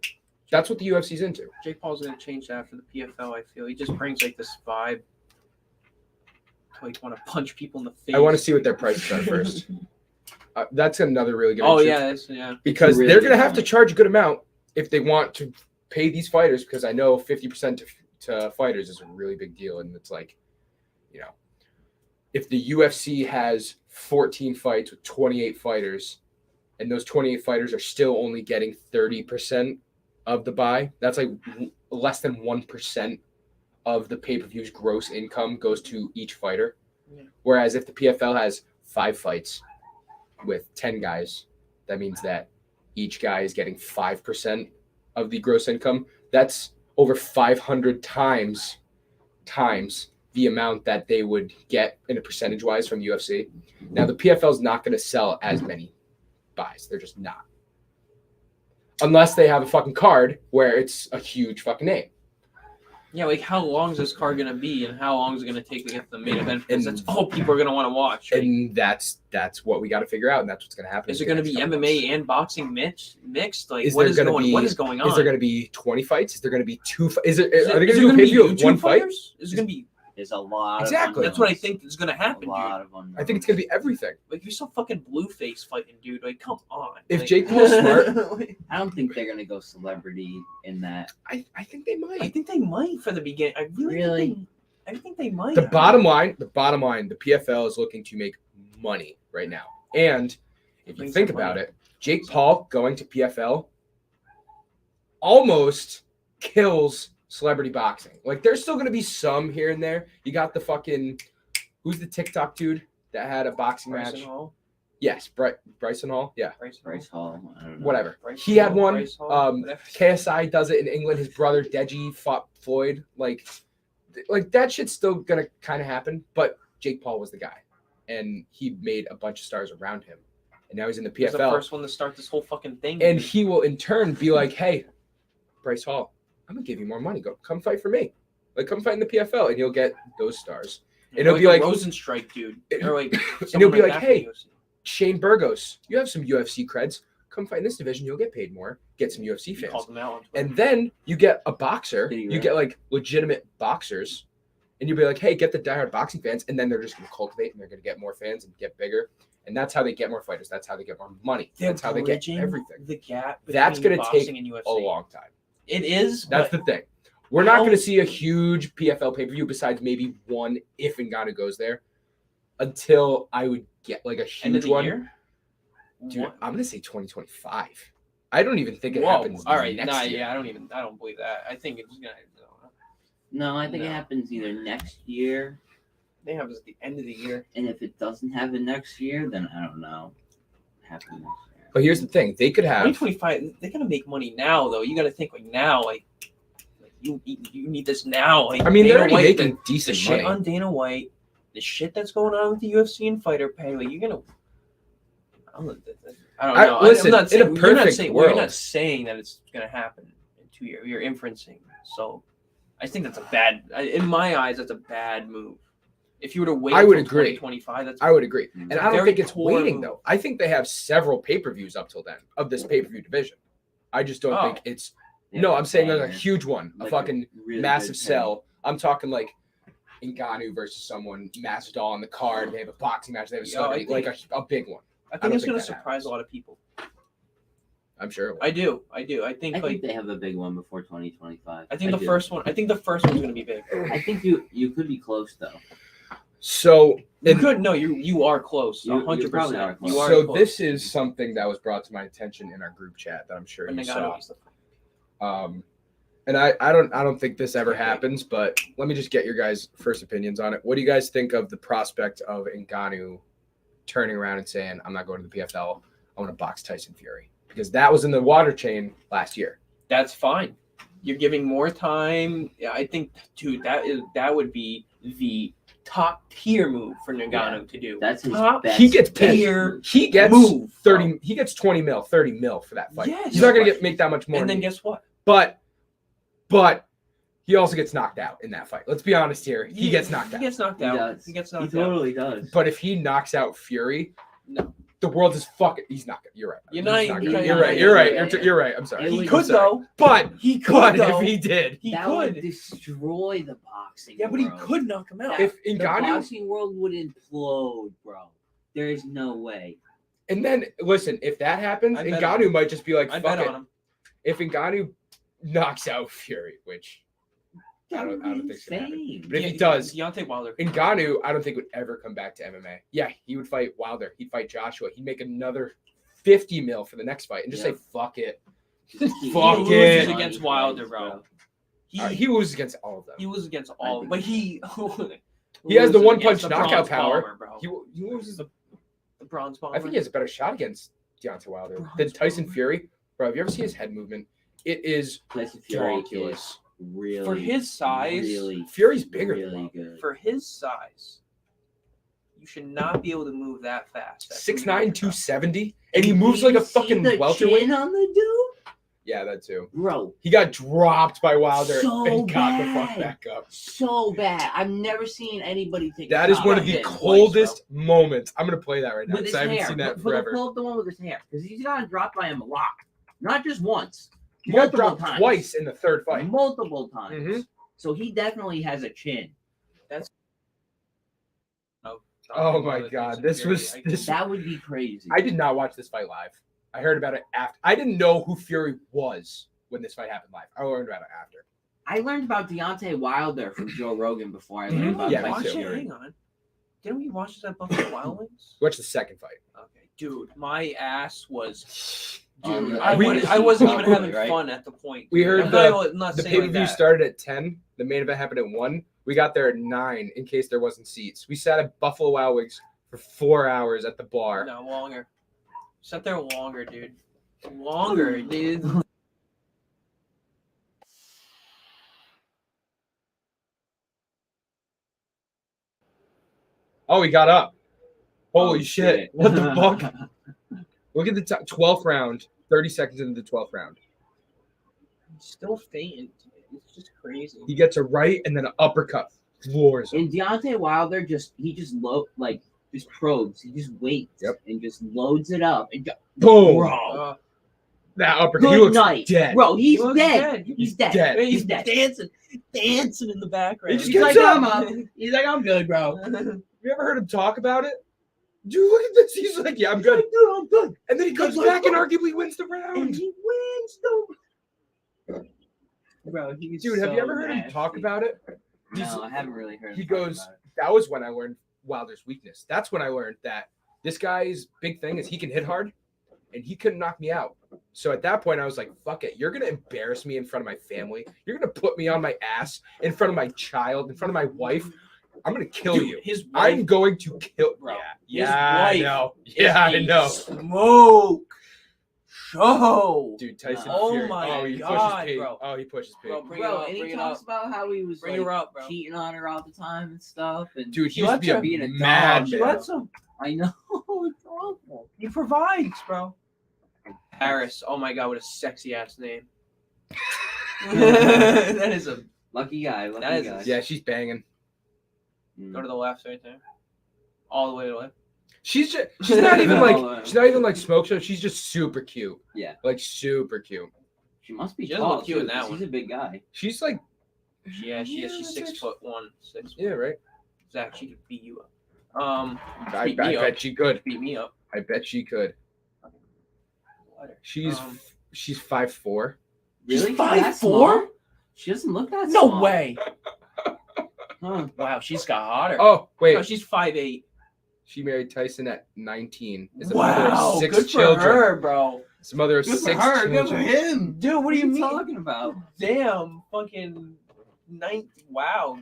That's what the UFC's into. Jake Paul's going to change that for the PFL, I feel. He just brings, like, this vibe. Like, want to punch people in the face. I want to see what their prices are first. That's another really good yeah. Because really they're going to have to charge a good amount if they want to pay these fighters, because I know 50% to fighters is a really big deal. And it's like, if the UFC has 14 fights with 28 fighters, and those 28 fighters are still only getting 30% of the buy, that's like less than 1% of the pay-per-view's gross income goes to each fighter. Yeah. Whereas if the PFL has 5 fights with 10 guys, that means that each guy is getting 5% of the gross income. That's over 500 times the amount that they would get in a percentage-wise from the UFC. Now, the PFL is not going to sell as many buys. They're just not. Unless they have a fucking card where it's a huge fucking name. Yeah, like how long is this card going to be, and how long is it going to take to get to the main event? Because that's all people are going to want to watch. Right? And that's what we got to figure out, and that's what's going to happen. Is it going to be MMA and boxing mixed? Like, what is going on? Is there going to be 20 fights? Is there going to be 2 fights? Are they going to do a pay-per-view of 1 fight? Is it going to be... There's a lot. Exactly. That's what I think is going to happen, dude. I think it's going to be everything. Like, you're so fucking Blueface fighting, dude. Like, come on. If Jake Paul's smart, I don't think they're going to go celebrity in that. I think they might. I think they might for the beginning. I think they might. The bottom line, the PFL is looking to make money right now. And if you think about it, Jake Paul going to PFL almost kills celebrity boxing. Like, there's still going to be some here and there. You got the fucking, who's the TikTok dude that had a boxing match? Hall? Yes, Bryson Hall. Yeah. Bryce Hall. I don't know. Whatever. He had one. KSI does it in England. His brother Deji fought Floyd. Like that shit's still going to kind of happen. But Jake Paul was the guy. And he made a bunch of stars around him. And now he's in the PFL. He's the first one to start this whole fucking thing. And he will in turn be like, hey, Bryce Hall, I'm gonna give you more money. Come fight for me. Like, come fight in the PFL, and you'll get those stars. And it'll be like Rosenstrike, dude. Or like, and it'll be like, hey, Shane Burgos, you have some UFC creds. Come fight in this division. You'll get paid more. Get some UFC fans. And then you get a boxer. You get like legitimate boxers, and you'll be like, hey, get the diehard boxing fans, and then they're just gonna cultivate, and they're gonna get more fans and get bigger. And that's how they get more fighters. That's how they get more money. That's how they get everything. The gap. That's gonna take a long time. It is. That's the thing. We're not going to see a huge PFL pay-per-view besides maybe one if Ngannou goes there until I would get like a huge one. Year? Dude, I'm going to say 2025. I don't even think it happens. All right, next year. yeah, I don't believe that. I think it's gonna. No, I think it happens either next year. They have it at the end of the year. And if it doesn't happen next year, then I don't know. Happen next year. But here's the thing: they could have 2025. They're gonna make money now, though. You got to think like now, like you need this now. Like, I mean, they're Dana already White, making decent the money. shit on Dana White, the shit that's going on with the UFC and fighter pay. Like, you're gonna. I don't know. Listen, I'm not saying, in a perfect world, you're not saying that it's gonna happen in 2 years. You're inferencing. So, I think that's a bad. In my eyes, that's a bad move. If you were to wait, I would agree. 2025. I would agree, and I don't think it's waiting move. though. I think they have several pay-per-views up till then of this pay-per-view division. I just don't think it's. No, I'm saying like a huge one, a fucking really massive sell. I'm talking like Ngannou versus someone, Masvidal on the card. They have a boxing match. They have a big one. I think it's going to surprise a lot of people. I'm sure it will. I do. I think they have a big one before 2025. I think the first one. I think the first one's going to be big. I think you could be close though. So you could no, you are close. 100%. You are so close. This is something that was brought to my attention in our group chat that I'm sure you saw. And I don't think this ever happens, but let me just get your guys' first opinions on it. What do you guys think of the prospect of Ngannou turning around and saying, I'm not going to the PFL, I want to box Tyson Fury? Because that was in the water chain last year. That's fine. You're giving more time. Yeah, I think, dude, that would be the top tier move for Ngannou to do. That's his top best. He gets tier. He gets move, 30. bro. He gets 20 mil, 30 mil for that fight. Yes, he's not gonna make that much more. And then guess what? But he also gets knocked out in that fight. Let's be honest here. He gets knocked out. He gets knocked out. He gets knocked out. He totally does. But if he knocks out Fury, no. The world is fucking. He's not good. You're right. You're right. You're right. I'm sorry. He could though. But he could if he did, that would destroy the boxing. Yeah, but he could knock him out. If the boxing world would implode, bro. There is no way. And then listen, if that happens, Ngannou might just be like, "Fuck it." If Ngannou knocks out Fury, which I don't think it's gonna happen. But if he does, Deontay Wilder. Ngannou, I don't think would ever come back to MMA. Yeah, he would fight Wilder. He'd fight Joshua. He'd make another 50 mil for the next fight and just say, fuck it. Fuck it. He loses against Wilder, bro. He loses against all of them. He loses against all of them. But he has the one-punch knockout power. Bro. He loses the bronze bomber. I think he has a better shot against Deontay Wilder than Tyson Fury. Bro, have you ever seen his head movement? It is ridiculous. Really, for his size, Fury's bigger. Really good. For his size, you should not be able to move that fast. 6'9", 270, and he moves like a fucking welterweight. On the dude? Yeah, that too. Bro, he got dropped by Wilder and got bad. the fuck back up. So bad. I've never seen anybody take. That is one of the coldest moments. I'm gonna play that right now because I haven't seen that forever. Pull up the one with his hair because he's gotten dropped by him a lot, not just once. He got dropped twice in the third fight. Multiple times. Mm-hmm. So he definitely has a chin. That's. Oh my god, this. That would be crazy. I did not watch this fight live. I heard about it after. I didn't know who Fury was when this fight happened live. I learned about it after. I learned about Deontay Wilder from Joe Rogan before I learned about Fury. Hang on. Didn't we watch this at Buffalo Wild Wings? Watch the second fight. Okay, dude, my ass was. Dude, I wasn't even having fun at the point. We heard the pay-per-view started at 10. The main event happened at 1. We got there at 9 in case there wasn't seats. We sat at Buffalo Wild Wings for 4 hours at the bar. No, longer. Sat there longer, dude. Longer, dude. Oh, he got up. Holy shit. What the fuck? Look at the 12th round. 30 seconds into the 12th round. He's still fainting. It's just crazy. He gets a right and then an uppercut. Floors him. And Deontay Wilder just probes. He just waits and just loads it up. And boom. Bro. That uppercut. He looks dead. Bro, he's dead. He's dead. He's dead. Dancing in the background. He's like, I'm good, bro. You ever heard him talk about it? Dude, look at this. He's like, yeah, I'm good. Like, dude, I'm good. And then he comes back and arguably wins the round. And he wins the. Bro, he's dude, have you ever heard him talk about it? No, I haven't really heard him. He goes, that was when I learned Wilder's weakness. That's when I learned that this guy's big thing is he can hit hard, and he couldn't knock me out. So at that point, I was like, fuck it. You're going to embarrass me in front of my family. You're going to put me on my ass in front of my child, in front of my wife. I'm going to kill you. His wife, I'm going to kill. Bro. Yeah, I know. Yeah, I know. Smoke show. Dude, Tyson Oh Fury. my God, bro. Oh, he pushes Pete. Bro, and he talks about how he was bring her up, bro. cheating on her all the time and stuff. And dude, he used to be being a mad. She lets him. I know. It's awful. He provides, bro. Paris. Oh my God, what a sexy ass name. That is a lucky guy. Yeah, she's banging. Go to the left right there. All the way to the left. She's not even like smoke show. She's just super cute. Yeah. Like super cute. She must be tall. She look cute in that one. She's a big guy. She's like she's 6'1". Yeah, right. Zach, she could beat you up. I bet she could. Beat me up. I bet she could. She's 5'4". Really? 5'4"? She doesn't look that small. No way. Huh. Wow, she's got hotter. Oh, wait. No, she's 5'8". She married Tyson at 19. Is Wow, good for her, bro. It's a mother of 6 children. Good for him. Dude, what are you talking about? Damn, fucking 90. Wow.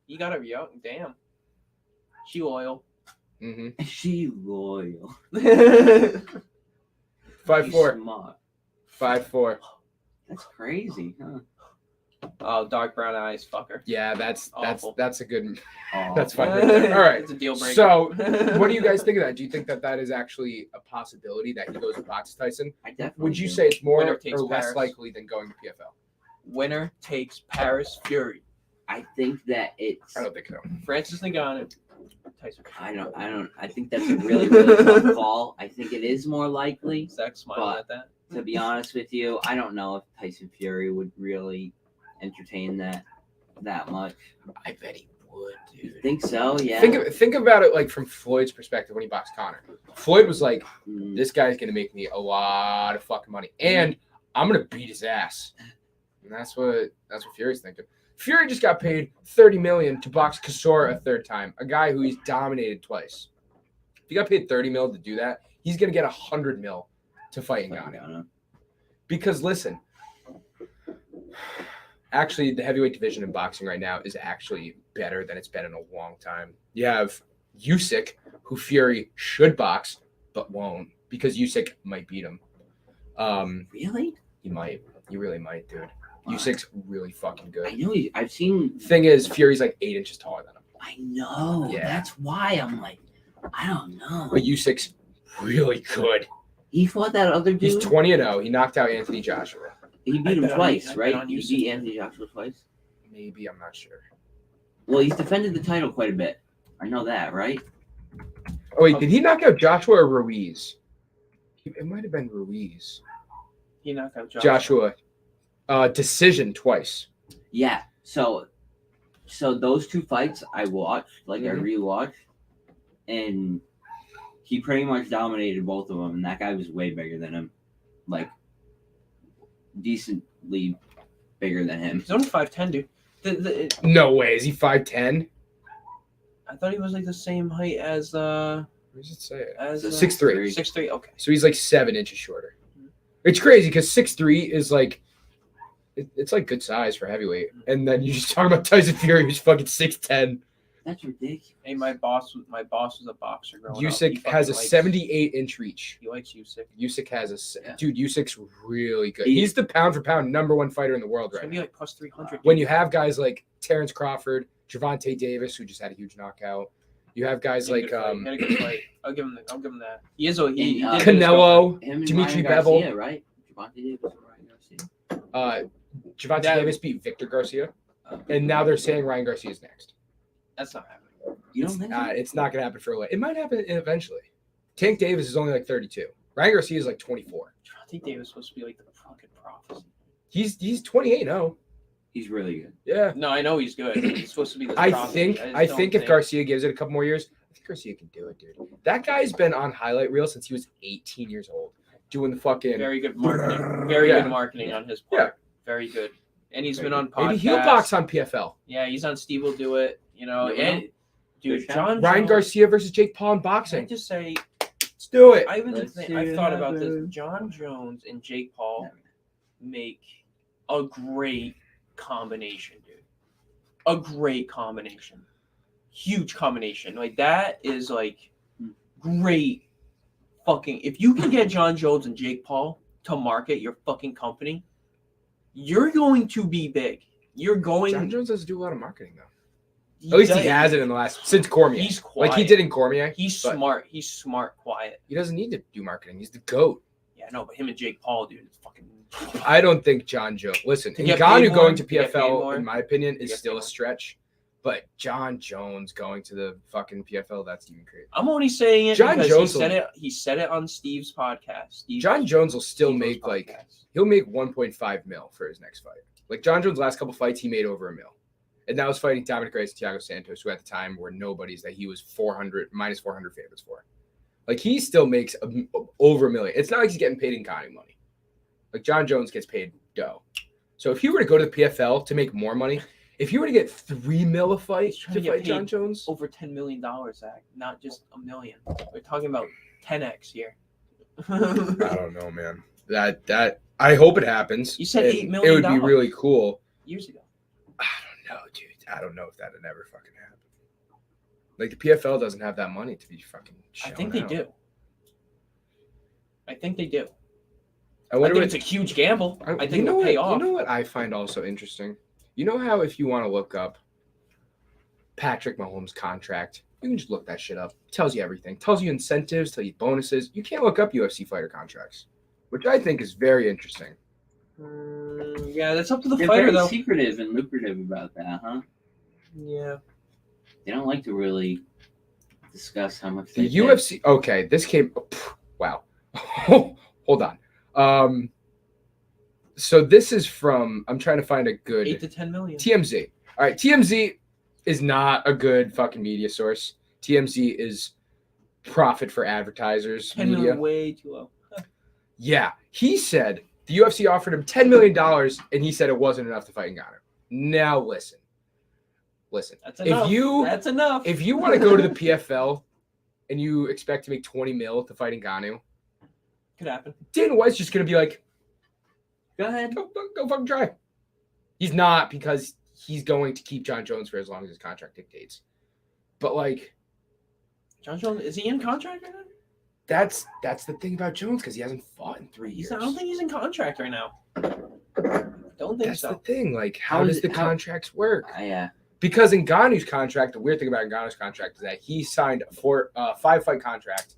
You got her young. Damn. She loyal. Mm-hmm. She loyal. 5'4". 5'4". That's crazy, huh? Oh, dark brown eyes, fucker. Yeah, that's a good. Awful. That's fine. Right there. All right, it's a deal breaker. So, what do you guys think of that? Do you think that is actually a possibility that he goes and boxes Tyson? I definitely. Would you say it's more or less Paris. likely than going to PFL? Winner takes Paris Fury. I think that it's. I don't think so. Francis Ngannou. Tyson. I don't. I think that's a really, really tough call. I think it is more likely. Zach smiling at that. To be honest with you, I don't know if Tyson Fury would really entertain that much. I bet he would, dude. You think so? Yeah. Think about it like from Floyd's perspective when he boxed Conor. Floyd was like, "This guy's gonna make me a lot of fucking money, and I'm gonna beat his ass." And that's what Fury's thinking. Fury just got paid $30 million to box Chisora a third time, a guy who he's dominated twice. If he got paid $30 million to do that, he's gonna get $100 million to fight Ngannou. Because listen, actually, the heavyweight division in boxing right now is actually better than it's been in a long time. You have Usyk, who Fury should box, but won't, because Usyk might beat him. Really? He might. He really might, dude. Usyk's really fucking good. I know. I've seen. Thing is, Fury's like 8 inches taller than him. I know. Yeah. That's why I'm like, I don't know. But Usyk's really good. He fought that other dude. He's 20-0. He knocked out Anthony Joshua. He beat him twice, right? He beat Anthony Joshua twice. Maybe, I'm not sure. Well, he's defended the title quite a bit. I know that, right? Oh wait, did he knock out Joshua or Ruiz? It might have been Ruiz. He knocked out Joshua. Decision twice. Yeah. So those two fights I watched, I rewatched, and he pretty much dominated both of them. And that guy was way bigger than him, like decently bigger than him. He's only 5'10", dude. No way. Is he 5'10"? I thought he was like the same height as Where does it say? As 6'3". 6'3". Okay. So he's like 7 inches shorter. It's crazy because 6'3" is like. It's like good size for heavyweight. And then you just talk about Tyson Fury, who's fucking 6'10". That's ridiculous. Hey, my boss was a boxer growing up. Usyk has a 78-inch reach. He likes Usyk. Usyk has dude, Usyk's really good. He's the pound for pound #1 fighter in the world right now. He's gonna be like plus 300. When you have guys like Terrence Crawford, Gervonta Davis, who just had a huge knockout. You have guys like he had a good fight. I'll give him that. He is he Canelo, Dimitri Bivol, Bivol, right? Gervonta Davis and Ryan Garcia. Gervonta Davis beat Victor Garcia, and now they're saying Ryan Garcia's next. That's not happening. You don't think? It's not going to happen for a while. It might happen eventually. Tank Davis is only like 32. Ryan Garcia is like 24. Tank Davis is supposed to be like the fucking prophecy. He's 28-0. He's really good. Yeah. No, I know he's good. He's supposed to be the prophecy. I think if Garcia gives it a couple more years, I think Garcia can do it, dude. That guy's been on highlight reel since he was 18 years old, doing the fucking very good marketing. Good marketing on his part. Yeah. Very good. And he's been on podcasts. Maybe he'll box on PFL. Yeah, he's on Steve Will Do It. And dude, Ryan Garcia versus Jake Paul in boxing. I just say Let's do it. I even Let's think see I've what thought about this. happens. John Jones and Jake Paul make a great combination, dude. A great combination. Huge combination. Like that is like great fucking if you can get John Jones and Jake Paul to market your fucking company, you're going to be big. You're going John Jones doesn't do a lot of marketing though. At least he has it in the last since Cormier. He's quiet. Like he did in Cormier. He's smart. He's smart, quiet. He doesn't need to do marketing. He's the GOAT. Yeah, no, but him and Jake Paul, dude, it's fucking. I don't think John Jones. Listen, To get paid Ngannou more, going to to get paid PFL, more, in my opinion, to is get still paid a more. stretch. But John Jones going to the fucking PFL, that's even crazy. I'm only saying it John because Jones he said it on Steve's podcast. John Jones will still Steve's make podcast. he'll make 1.5 mil for his next fight. Like John Jones' last couple fights, he made over $1 million. And that was fighting Dominic Reyes and Thiago Santos, who at the time were nobodies that he was minus 400 favorites for. Like he still makes over $1 million. It's not like he's getting paid in Ngannou money. Like John Jones gets paid dough. So if he were to go to the PFL to make more money, if you were to get $3 million a fight to fight John Jones, over $10 million, Zach, not just $1 million. We're talking about 10x here. I don't know, man. That I hope it happens. You said And $8 million. It would be really cool. Years ago. I don't know, dude. I don't know if that would ever fucking happen. Like the PFL doesn't have that money to be fucking. I think they do. I think they do. I I wonder think what, it's a huge gamble. I think you know it'll pay what, off. You know what I find also interesting? You know how if you want to look up Patrick Mahomes' contract, you can just look that shit up. It tells you everything. It tells you incentives, tells you bonuses. You can't look up UFC fighter contracts, which I think is very interesting. Yeah, that's up to the They're fighter, very though. secretive and lucrative about that, huh? Yeah. They don't like to really discuss how much The they UFC. Okay, this came. Wow. Hold on. So this is from. I'm trying to find a good 8 to 10 million. TMZ. All right, TMZ is not a good fucking media source. TMZ is profit for advertisers. 10 Media. million, way too low. Yeah, he said the UFC offered him $10 million, and he said it wasn't enough to fight Ngannou. Now listen. That's enough. That's enough. If you want to go to the PFL and you expect to make 20 mil to fight Ngannou, Could happen. Dana White's just gonna be like, Go ahead. go fucking try. He's not, because he's going to keep John Jones for as long as his contract dictates. But like, John Jones, is he in contract right now? that's the thing about Jones, because he hasn't fought in 3 years. I don't think he's in contract right now. Don't think That's so. the thing. Like, How how is does it- the how- contracts work? Yeah. Because in Ngannou's contract, the weird thing about Ngannou's contract is that he signed a 5-fight contract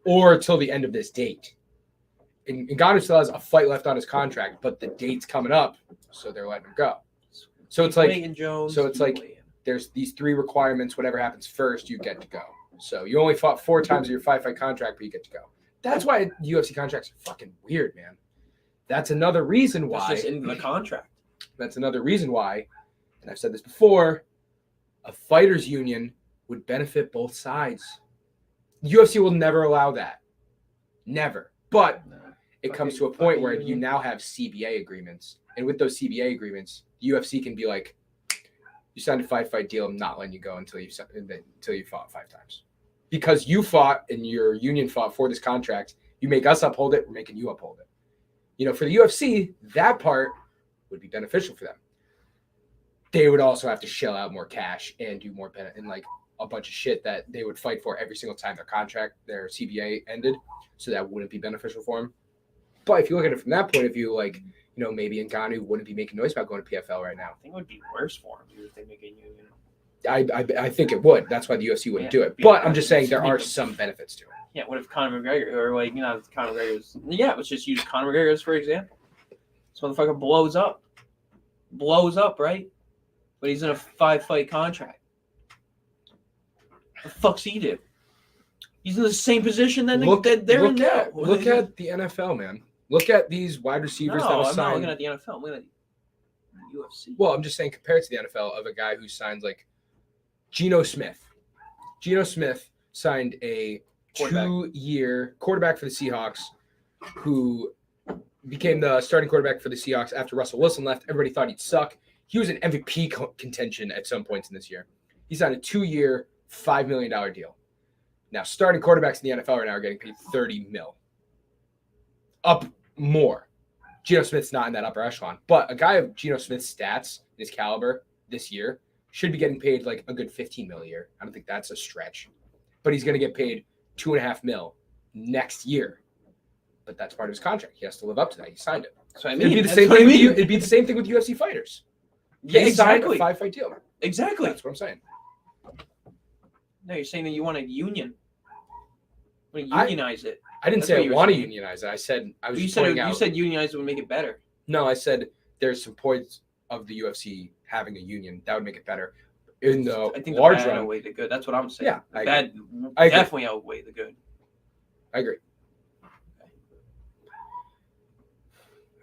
or till the end of this date. And Ngannou still has a fight left on his contract, but the date's coming up, so they're letting him go. So it's like, Waiting, Jones. so it's keep like- waiting. there's these 3 requirements. Whatever happens first, you get to go. So you only fought 4 times in your 5-fight contract, but you get to go. That's why UFC contracts are fucking weird, man. That's another reason That's why. just in the contract. That's another reason why, and I've said this before, a fighters union would benefit both sides. UFC will never allow that. Never. But it comes to a point where you now have CBA agreements. And with those CBA agreements, UFC can be like, you signed a 5-fight deal, I'm not letting you go until you fought 5 times. Because you fought and your union fought for this contract, you make us uphold it, we're making you uphold it. You know, for the UFC, that part would be beneficial for them. They would also have to shell out more cash and do more and like a bunch of shit that they would fight for every single time their CBA ended. So that wouldn't be beneficial for them. But if you look at it from that point of view, like, you know, maybe Ngannou wouldn't be making noise about going to PFL right now. I think it would be worse for him if they make a union. I think it would. That's why the UFC wouldn't do it. But I'm just saying there are some benefits to it. Yeah, what if Conor McGregor, or like, you know, Conor McGregor's, yeah, let's just use Conor McGregor's for example. This motherfucker blows up, right? But he's in a 5-fight contract. The fuck's he do? He's in the same position that they're in now. Look at the NFL, man. Look at these wide receivers that No, was I'm not signed. looking at the NFL. I'm looking at the UFC. Well, I'm just saying, compared to the NFL, of a guy who signs like Geno Smith. Geno Smith signed a 2-year quarterback for the Seahawks, who became the starting quarterback for the Seahawks after Russell Wilson left. Everybody thought he'd suck. He was in MVP contention at some points in this year. He signed a 2-year, $5 million deal. Now, starting quarterbacks in the NFL right now are getting paid $30 million. Up more. Geno Smith's not in that upper echelon, but a guy of Geno Smith's stats, his caliber this year, should be getting paid like a good $15 million a year. I don't think that's a stretch, but he's going to get paid $2.5 million next year. But that's part of his contract. He has to live up to that. He signed it. So I mean, it'd be the same thing. It'd be the same thing with UFC fighters. Yeah, exactly. Signed a 5-fight deal. Exactly. That's what I'm saying. No, you're saying that you want a union. You want to unionize it. I didn't say I want to unionize it. I said I was. You said unionize it would make it better. No, I said there's some points of the UFC having a union that would make it better. In the I think large the bad run, outweigh the good. That's what I'm saying. Yeah, bad I definitely outweigh the good. I agree.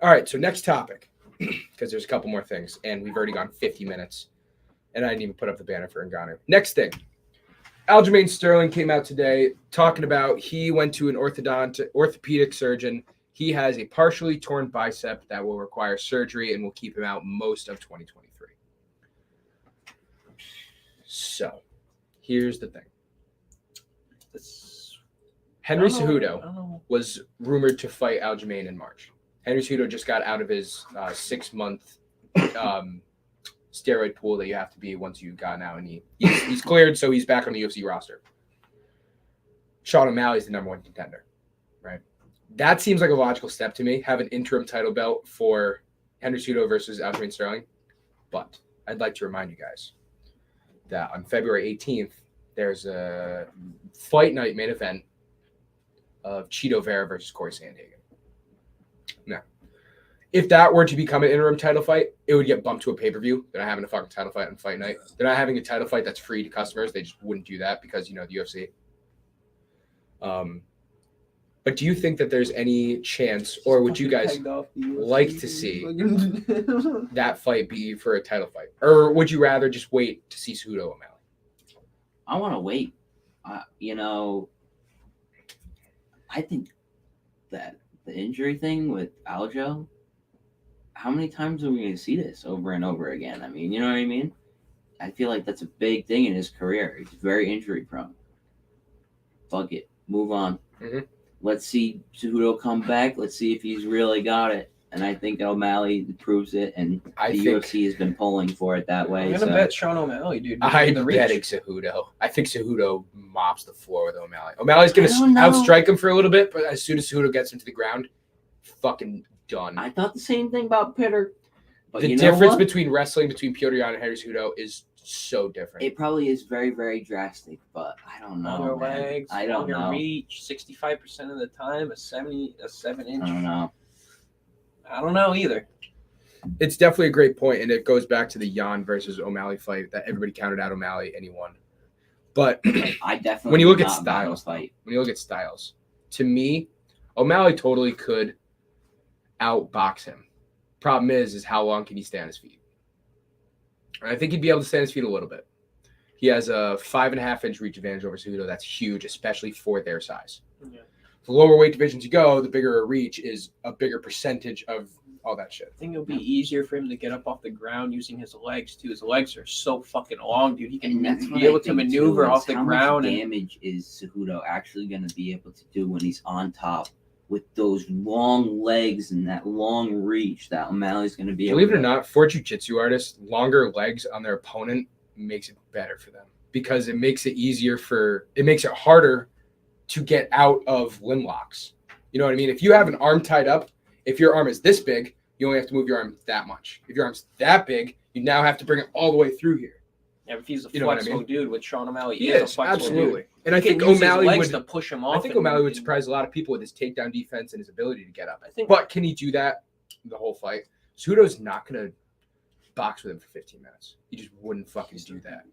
All right, so next topic, because there's a couple more things, and we've already gone 50 minutes, and I didn't even put up the banner for Ngannou. Next thing, Aljamain Sterling came out today talking about he went to an orthopedic surgeon. He has a partially torn bicep that will require surgery and will keep him out most of 2023. So, here's the thing. Henry Cejudo was rumored to fight Aljamain in March. Henry Cejudo just got out of his 6-month steroid pool that you have to be once you've gotten out, and he's cleared, so he's back on the UFC roster. Sean O'Malley is the number one contender, right? That seems like a logical step to me, have an interim title belt for Henry Cejudo versus Aljamain Sterling. But I'd like to remind you guys that on February 18th, there's a fight night main event of Chito Vera versus Corey Sandhagen. Now, if that were to become an interim title fight, it would get bumped to a pay-per-view. They're not having a fucking title fight on fight night. They're not having a title fight that's free to customers. They just wouldn't do that because, the UFC. But do you think that there's any chance, or would you guys like to see that fight be for a title fight? Or would you rather just wait to see Cejudo O'Malley? I want to wait. I think that the injury thing with Aljo, how many times are we going to see this over and over again? I mean, you know what I mean? I feel like that's a big thing in his career. He's very injury prone. Fuck it. Move on. Mm-hmm. Let's see Cejudo come back. Let's see if he's really got it. And I think O'Malley proves it, and UFC has been pulling for it that way. I'm going to bet Sean O'Malley, dude. I'm betting Cejudo. I think Cejudo mops the floor with O'Malley. O'Malley's going to outstrike him for a little bit, but as soon as Cejudo gets him to the ground, fucking done. I thought the same thing about Pitter. But the difference between wrestling between Petr Yan and Henry Cejudo is so different. It probably is very, very drastic, but I don't know. Longer legs, I don't know. Reach, 65% of the time, a 7-inch. I don't know either. It's definitely a great point, and it goes back to the Yan versus O'Malley fight that everybody counted out O'Malley and he won. But I definitely when you look at styles, to me, O'Malley totally could outbox him. Problem is how long can he stay on his feet? And I think he'd be able to stay on his feet a little bit. He has a 5.5-inch reach advantage over Cejudo. That's huge, especially for their size. Yeah. The lower weight divisions you go, the bigger a reach is a bigger percentage of all that shit. I think it'll be easier for him to get up off the ground using his legs too. His legs are so fucking long, dude. He can be able to maneuver off the ground. How much damage is Cejudo actually going to be able to do when he's on top with those long legs and that long reach that O'Malley's going to be able to... Believe it or not, for jiu-jitsu artists, longer legs on their opponent makes it better for them because it makes it easier it makes it harder to get out of limb locks. You know what I mean? If you have an arm tied up, if your arm is this big, you only have to move your arm that much. If your arm's that big, you now have to bring it all the way through here. Yeah, if he's a flexible dude with Sean O'Malley, he is a flexible absolutely. Dude. And I think O'Malley would to push him off. I think O'Malley would surprise a lot of people with his takedown defense and his ability to get up. But can he do that the whole fight? Cejudo's not going to box with him for 15 minutes. He just wouldn't fucking do that.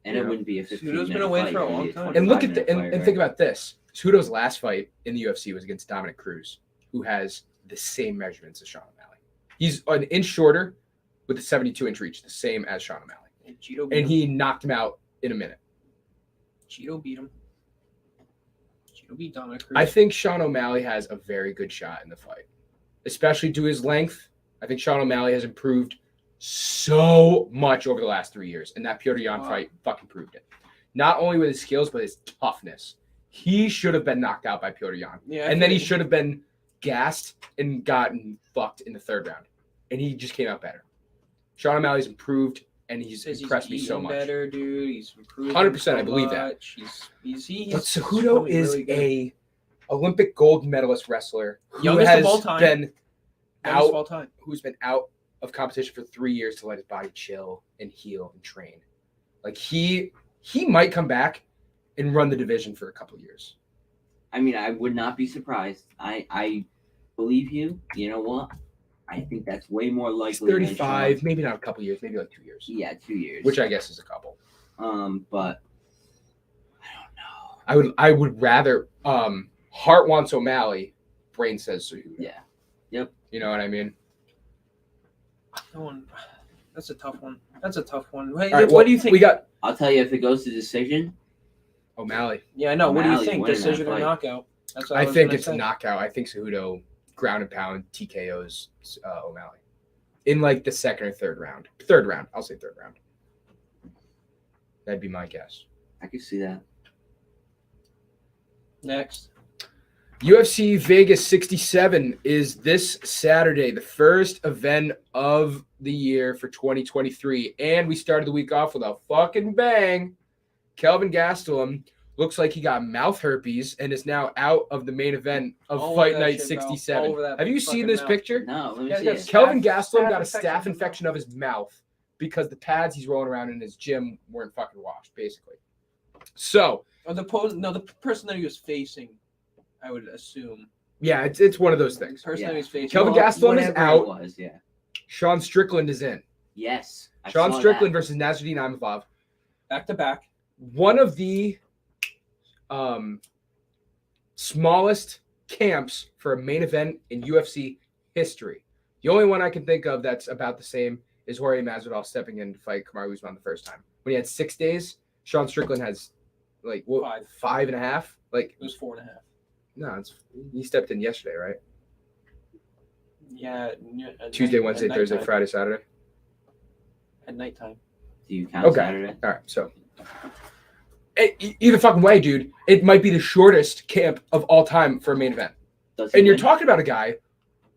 And it wouldn't be a 15-minute been away for a long time. And look at and think about this. Cejudo's last fight in the UFC was against Dominic Cruz, who has the same measurements as Sean O'Malley. He's an inch shorter with a 72-inch reach, the same as Sean O'Malley. And he knocked him out in a minute. Cheeto beat him. Cheeto beat Dominic Cruz. I think Sean O'Malley has a very good shot in the fight, especially to his length. I think Sean O'Malley has improved so much over the last 3 years, and that Petr Yan fight fucking proved it. not only with his skills, but his toughness. He should have been knocked out by Petr Yan. Yeah, and then he should have been gassed and gotten fucked in the third round. And he just came out better. Sean O'Malley's improved, and he's impressed me so much. Better, dude. He's improved. 100%, I believe that. But Cejudo is really a Olympic gold medalist wrestler who has has been who's been out of competition for 3 years to let his body chill and heal and train. Like he might come back and run the division for a couple of years. I mean, I would not be surprised. I believe you. You know what? I think that's way more likely. He's 35, maybe not a couple years, maybe like 2 years. Yeah, 2 years. Which I guess is a couple. But I don't know. I would rather Hart wants O'Malley, Brain says Cejudo. Yeah. Yep. You know what I mean? That's a tough one. Right, what do you think? I'll tell you if it goes to decision. O'Malley. Yeah, I know. What do you think? O'Malley's Decision or knockout? That's what I think it's a knockout. I think Cejudo ground and pound TKOs O'Malley in like the second or third round. Third round. I'll say third round. That'd be my guess. I could see that. Next. UFC Vegas 67 is this Saturday, the first event of the year for 2023. And we started the week off with a fucking bang. Kelvin Gastelum looks like he got mouth herpes and is now out of the main event of Fight Night 67. Have you seen this picture? No, let me see it. Kelvin Gastelum got a staph infection of his mouth because the pads he's rolling around in his gym weren't fucking washed, basically. So. The person that he was facing, I would assume. Yeah, it's one of those things. The person that he was facing. Kelvin Gastelum is out. Yeah. Sean Strickland is in. Yes. Sean Strickland versus Nasruddin Imavov. Back to back. One of the smallest camps for a main event in UFC history. The only one I can think of that's about the same is Jorge Masvidal stepping in to fight Kamaru Usman the first time. When he had 6 days, Sean Strickland has like what, 5.5? Like it was 4.5. No, he stepped in yesterday, right? Yeah. Tuesday, Wednesday, Thursday, Friday, Saturday. At nighttime. Do you count Saturday? All right, so either fucking way, dude, it might be the shortest camp of all time for a main event. And you're talking about a guy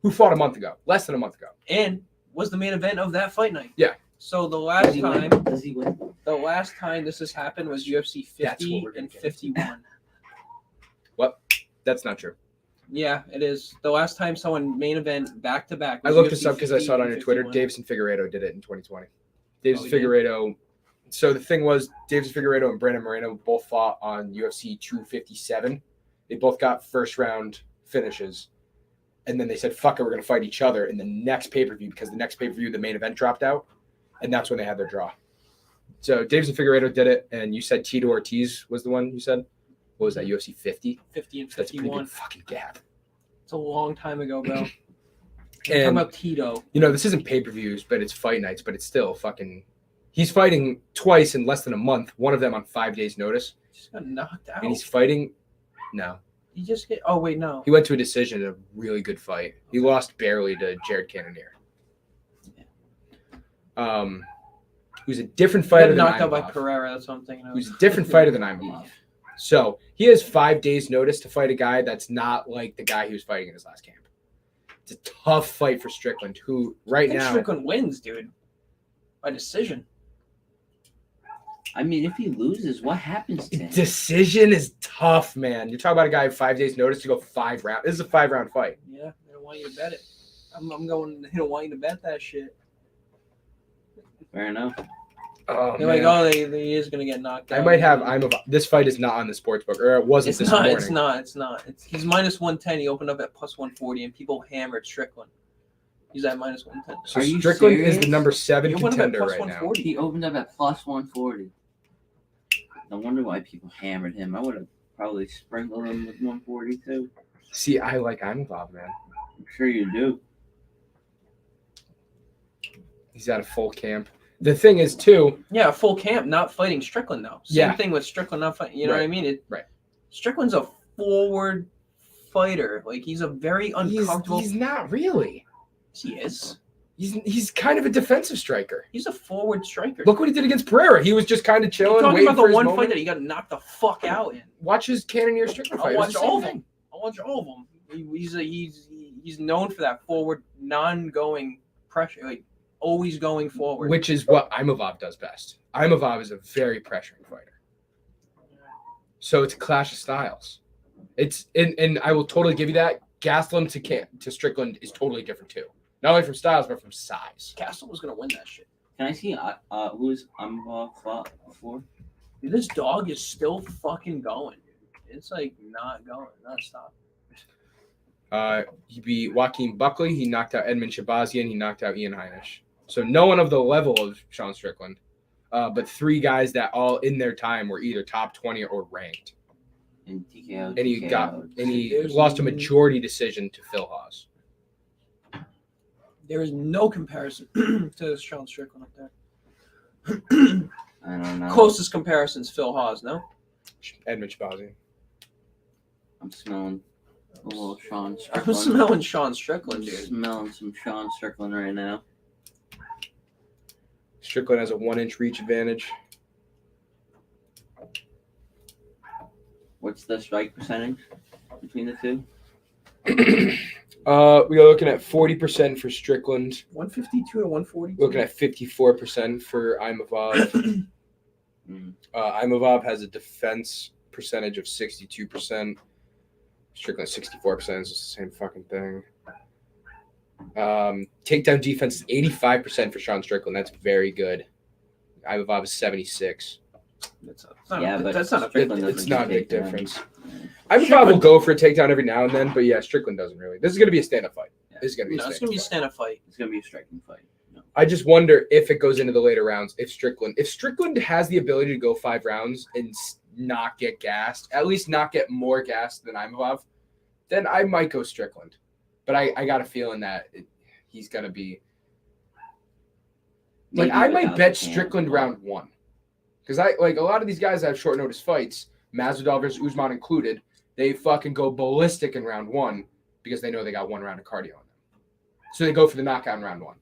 who fought a month ago, less than a month ago, and was the main event of that fight night. Yeah. So the last time, does he win? The last time this has happened was UFC 50 and 51. What? That's not true. Yeah, it is. The last time someone main event back to back. I looked this up because I saw it on your Twitter. Davison Figueiredo did it in 2020. Davison Figueiredo. So the thing was, Davison Figueiredo and Brandon Moreno both fought on UFC 257. They both got first round finishes. And then they said, fuck it, we're going to fight each other in the next pay-per-view because the next pay-per-view, the main event dropped out. And that's when they had their draw. So Davison Figueiredo did it. And you said Tito Ortiz was the one you said? What was that, UFC 50? 50 and 51. That's a pretty big fucking gap. It's a long time ago, bro. And talking about Tito. You know, this isn't pay-per-views, but it's fight nights, but it's still fucking... He's fighting twice in less than a month, one of them on 5 days' notice. He just got knocked out. And he's fighting... No. He just get... Oh, wait, no. He went to a decision, a really good fight. He lost barely to Jared Cannonier. Who's a different fighter than Imavov. Knocked out by Pereira, that's something. Who's a different fighter than Imavov. So he has 5 days' notice to fight a guy that's not like the guy he was fighting in his last camp. It's a tough fight for Strickland, who right now... Strickland wins, dude. By decision. I mean, if he loses, what happens to him? Decision is tough, man. You're talking about a guy with 5 days' notice to go 5 rounds. This is a 5-round fight. Yeah, they don't want you to bet it. I'm going, they don't want you to bet that shit. Fair enough. Oh, they're like, oh, he is going to get knocked out. I might have. This fight is not on the sportsbook, or it wasn't this morning. It's not. He's minus 110. He opened up at plus 140, and people hammered Strickland. He's at minus 110. So Strickland is the number 7 contender right now. He opened up at plus 140. No wonder why people hammered him. I would have probably sprinkled him with 140 too. See, I like Imavov, man. I'm sure you do. He's at a full camp. The thing is, too... Yeah, full camp, not fighting Strickland, though. Same thing with Strickland not fighting. You know what I mean? Right. Strickland's a forward fighter. Like, he's a very uncomfortable... He's not really. He is. He's kind of a defensive striker. He's a forward striker. Look what he did against Pereira. He was just kind of chilling. Talking about the one moment. fight that he got knocked the fuck out in. Watch his Cannonier Strickland fight. I'll watch all of them. He's known for that forward, non-going pressure, like always going forward. Which is what Imavov does best. Imavov is a very pressuring fighter. So it's a clash of styles. It's and I will totally give you that. Gastelum to Strickland is totally different too. Not only from styles, but from size. Castle was gonna win that shit. Can I see who's fought before? Dude, this dog is still fucking going, dude. It's like not going, not stopping. He beat Joaquin Buckley. He knocked out Edmund Shabazian. He knocked out Ian Heinisch. So no one of the level of Sean Strickland, but 3 guys that all in their time were either top 20 or ranked. And TKO. And he lost a majority decision to Phil Hawes. There is no comparison to Sean Strickland up there. I don't know. Closest comparison is Phil Hawes, no? Edmund Shabazian. I'm smelling a little Sean Strickland. I'm smelling Sean Strickland, dude. I'm smelling some Sean Strickland right now. Strickland has a 1-inch reach advantage. What's the strike percentage between the two? We are looking at 40% for Strickland. 152 to 142. Looking at 54% for Imavov. Imavov has a defense percentage of 62%. Strickland 64% is the same fucking thing. Takedown defense is 85% for Sean Strickland. That's very good. Imavov is 76. It's not a big difference. Imavov will go for a takedown every now and then, but yeah, Strickland doesn't really. This is going to be a stand-up fight. This is going to be it's going to be a stand-up fight. It's going to be a striking fight. No. I just wonder if it goes into the later rounds. If Strickland has the ability to go 5 rounds and not get gassed, at least not get more gassed than Imavov, then I might go Strickland. But I got a feeling that he's going to be like, I might bet Strickland round 1. Because a lot of these guys that have short notice fights, Masvidal versus Usman included, they fucking go ballistic in round 1 because they know they got 1 round of cardio on them. So they go for the knockout in round 1.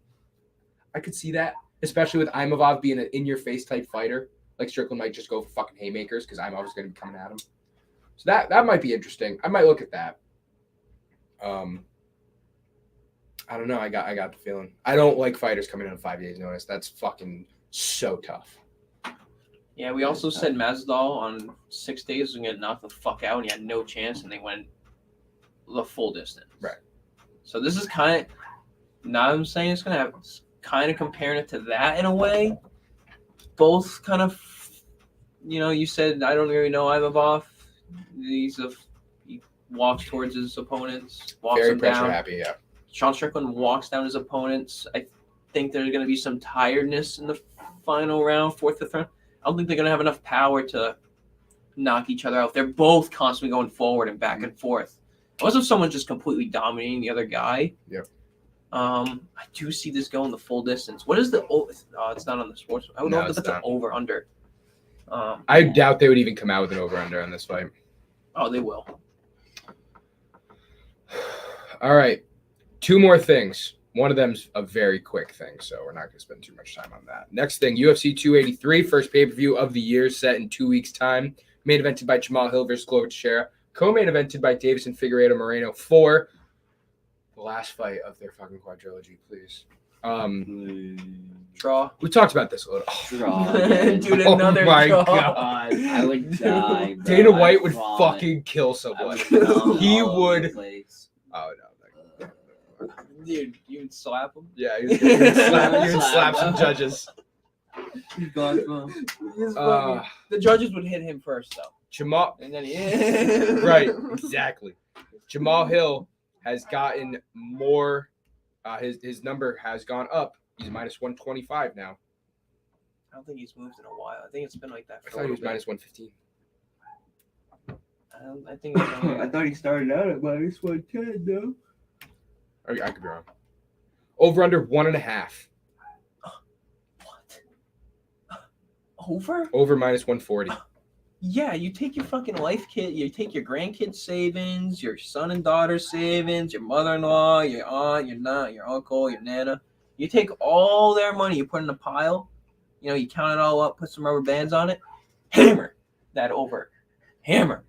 I could see that, especially with Imavov being an in-your-face type fighter. Like Strickland might just go for fucking haymakers because Imavov is going to be coming at him. So that might be interesting. I might look at that. I don't know. I got the feeling. I don't like fighters coming in on 5 days notice. That's fucking so tough. Yeah, we also said Masvidal on 6 days was going to knock the fuck out, and he had no chance, and they went the full distance. Right. So this is kind of, now I'm saying it's going to have kind of comparing it to that in a way. Both kind of, you said, I don't really know Imavov. He walks towards his opponents, walks Very them down. pressure happy, yeah. Sean Strickland walks down his opponents. I think there's going to be some tiredness in the final round, 4th, 5th round. I don't think they're going to have enough power to knock each other out. They're both constantly going forward and back and forth. Unless if someone's just completely dominating the other guy. Yep. I do see this going the full distance. What is the it's not on the sports. I would love to put the over under. I doubt they would even come out with an over under on this fight. Oh, they will. All right. 2 more things. One of them's a very quick thing, so we're not going to spend too much time on that. Next thing, UFC 283, first pay-per-view of the year, set in 2 weeks' time. Main evented by Jamal Hill versus Glover Teixeira. Co-main evented by Davison Figueiredo Moreno for the last fight of their fucking quadrilogy, please. Draw. We talked about this a little. Draw. Dude, another my draw. God. I would die. Bro. Dana White would vomit. fucking kill someone. He would. Oh, no. Dude, you would slap him? Yeah, you would slap some judges. He's gone from. The judges would hit him first, though. Jamal. And then Right, exactly. Jamal Hill has gotten more. His number has gone up. He's minus 125 now. I don't think he's moved in a while. I think it's been like that I for thought he was minus 115. I think it's only, I thought he started out at minus 110, though. I could be wrong. Over under 1.5. What? Over? Over minus 140. Yeah, you take your fucking life kit, you take your grandkids' savings, your son and daughter's savings, your mother-in-law, your aunt, your uncle, your nana. You take all their money, you put in a pile, you count it all up, put some rubber bands on it, hammer that over. Hammer.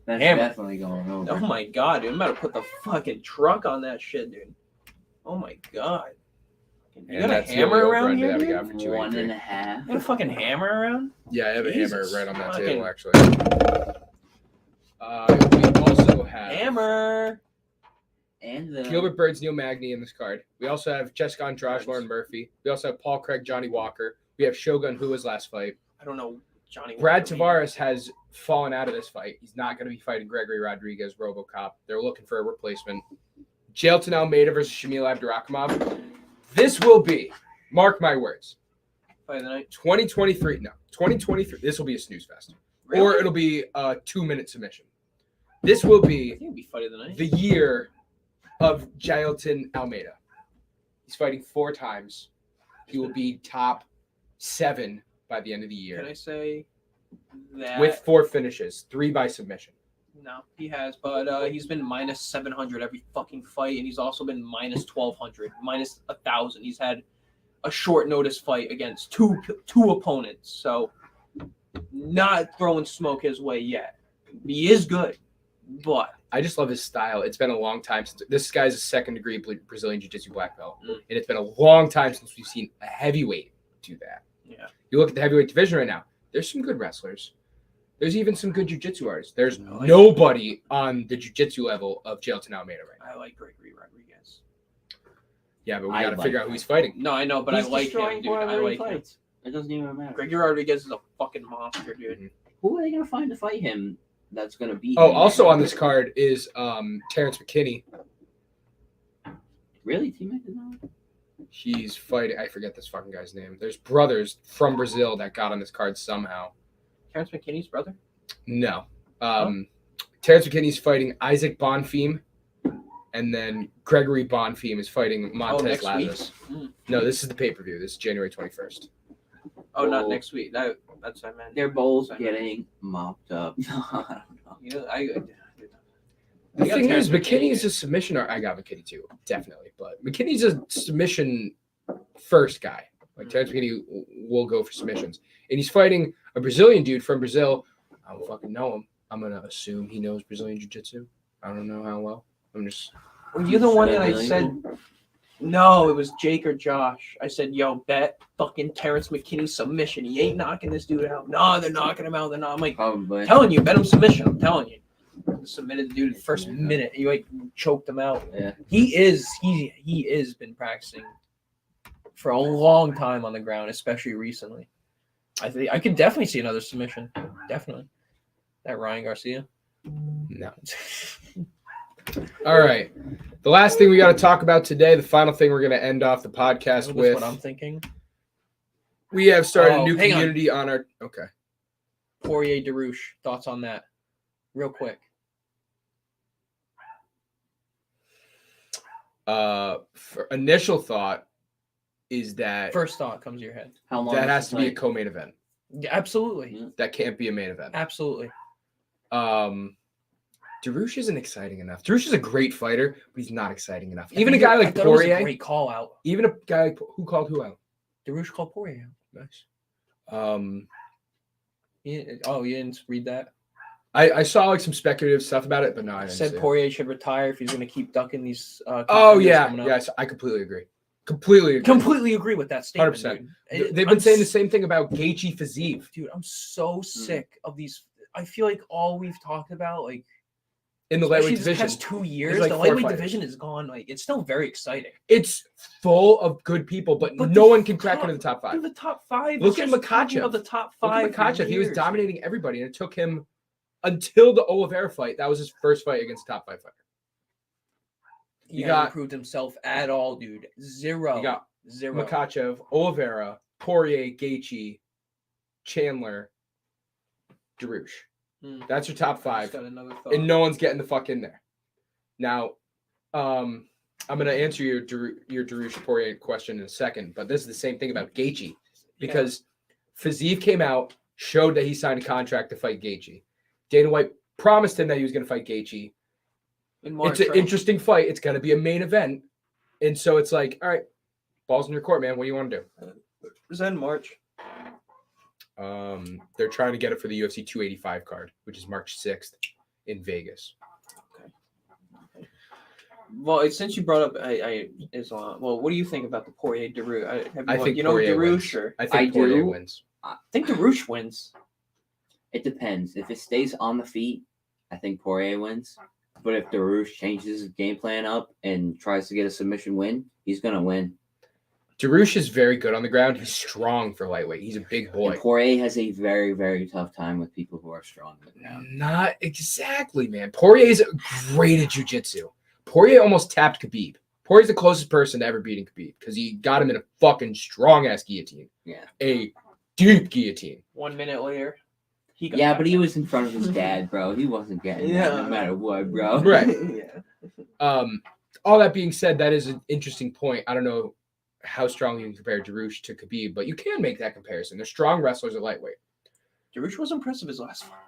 That's Hammer. definitely going over. Oh my god, dude. I'm about to put the fucking truck on that shit, dude. Oh my god. You got a hammer around here, dude? Got for 1.5. You got a fucking hammer around? Yeah, I have Jesus a hammer right on that fucking- table, actually. We also have Hammer. And the Gilbert Burns, Neil Magny in this card. We also have Jessica Andrade, Lauren Murphy. We also have Paul Craig, Johnny Walker. We have Shogun, who was last fight. I don't know, Johnny. Brad Walker, Tavares has fallen out of this fight. He's not going to be fighting Gregory Rodriguez, RoboCop. They're looking for a replacement. Jailton Almeida versus Shamil Abdurakhimov. This will be, mark my words, Fight of the night. 2023. No, 2023. This will be a snooze fest. Really? Or it'll be a 2-minute submission. This will I be think it'll be fight of the night. the year of Jailton Almeida. He's fighting 4 times. He will be top 7 by the end of the year. Can I say that? With 4 finishes, 3 by submission. No, he has, but he's been minus 700 every fucking fight, and he's also been minus 1,200, minus 1,000. He's had a short notice fight against two opponents, so not throwing smoke his way yet. He is good, but I just love his style. It's been a long time since this guy's a 2nd-degree Brazilian Jiu-Jitsu black belt, and it's been a long time since we've seen a heavyweight do that. Yeah, you look at the heavyweight division right now. There's some good wrestlers. There's even some good jiu-jitsu artists. There's nobody on the jiu-jitsu level of Jailton Almeida right now. I like Gregory Rodriguez. Yeah, but we got to figure out who he's fighting. No, I know, but he's I like him, destroying dude. I whoever he like him. fights. It doesn't even matter. Gregory Rodriguez is a fucking monster, dude. Mhm. Who are they gonna find to fight him? That's gonna beat. Oh, him? also on this card is Terrence McKinney. Really, teammate is on? He's fighting. I forget this fucking guy's name. There's brothers from Brazil that got on this card somehow. Terrence McKinney's brother? No. Terrence McKinney's fighting Isaac Bonfim, and then Gregory Bonfim is fighting Montez next week? Lazarus. Mm. No, this is the pay-per-view. This is January 21st. Oh, not Oh. next week. That's what I meant. They're both getting mopped up. I The got thing Terrence is, McKinney is McKinney. a submission. I got McKinney too, definitely. But McKinney's a submission first guy. Like Terrence McKinney will go for submissions, and he's fighting a Brazilian dude from Brazil. I don't fucking know him. I'm gonna assume he knows Brazilian jiu-jitsu. I don't know how well. I'm just. Were you the one that I Really? said? No, it was Jake or Josh. I said, yo, bet fucking Terrence McKinney submission. He ain't knocking this dude out. No, they're knocking him out. They're not. I'm like, Probably. I'm telling you, bet him submission. I'm telling you. Submitted the dude the first minute. He like choked him out. Yeah. He is been practicing for a long time on the ground, especially recently. I think I could definitely see another submission. Definitely. That Ryan Garcia. No. All right. The last thing we got to talk about today, the final thing we're going to end off the podcast That's with. what I'm thinking. We have started a new hang on. community on our. Okay. Poirier Darush. Thoughts on that? Real quick. For initial thought is that First thought comes to your head. How long? that is has the to be a fight? co-main event. Yeah, absolutely. Yeah. That can't be a main event. Absolutely. Darush isn't exciting enough. Darush is a great fighter, but he's not exciting enough. I Even a think guy I like thought it was a Poirier, great call out. even a guy like, who called who out? Darush called Poirier out. Nice. You didn't read that? I saw like some speculative stuff about it, but no, I didn't see Said it. Poirier should retire if he's going to keep ducking these. Oh contenders yeah, coming up. yes, I completely agree. Completely agree. Completely agree with that statement. 100%. Dude. They've been saying the same thing about Gaethje Fiziev. Dude, I'm so sick of these. I feel like all we've talked about, like In the especially lightweight this division, past 2 years, like the 4 lightweight fighters. division is gone. Like it's still very exciting. it's full of good people, but But no the one can crack top- into the top 5. Dude, the top 5. Look it's at just talking Makhachev. about the top Look 5. at Makhachev. He was years. dominating everybody, and it took him until the Oliveira fight. That was his first fight against a top 5 fighter. He You hasn't got- improved himself at all, dude. Zero. You got Zero. Makhachev, Oliveira, Poirier, Gaethje, Chandler, Darush. Mm. That's your top Just 5, got another thought. and no one's getting the fuck in there. Now, I'm gonna answer your Darush Poirier question in a second, but this is the same thing about Gaethje because Fiziev came out, showed that he signed a contract to fight Gaethje. Dana White promised him that he was going to fight Gaethje. In March, It's an right? interesting fight. It's going to be a main event, and so it's like, all right, Ball's in your court, man. What do you want to do? Is that in March? They're trying to get it for the UFC 285 card, which is March 6th in Vegas. Okay. Well, since you brought up Islam, well, what do you think about the Poirier Darush? I think Poirier Darush. Or I think Poirier wins. I think Darush wins. It depends. If it stays on the feet, I think Poirier wins. But if Darush changes his game plan up and tries to get a submission win, he's gonna win. Darush is very good on the ground. He's strong for lightweight. He's a big boy. And Poirier has a very, very tough time with people who are strong on the ground. Not exactly, man. Poirier is great at jiu-jitsu. Poirier almost tapped Khabib. Poirier's the closest person to ever beating Khabib because he got him in a fucking strong-ass guillotine. Yeah. A deep guillotine. 1 minute later, but he was in front of his dad, bro. He wasn't getting that no matter what, bro. Right. Yeah. All that being said, that is an interesting point. I don't know how strong you can compare Darush to Khabib, but you can make that comparison. They're strong wrestlers at lightweight. Darush was impressive his last fight.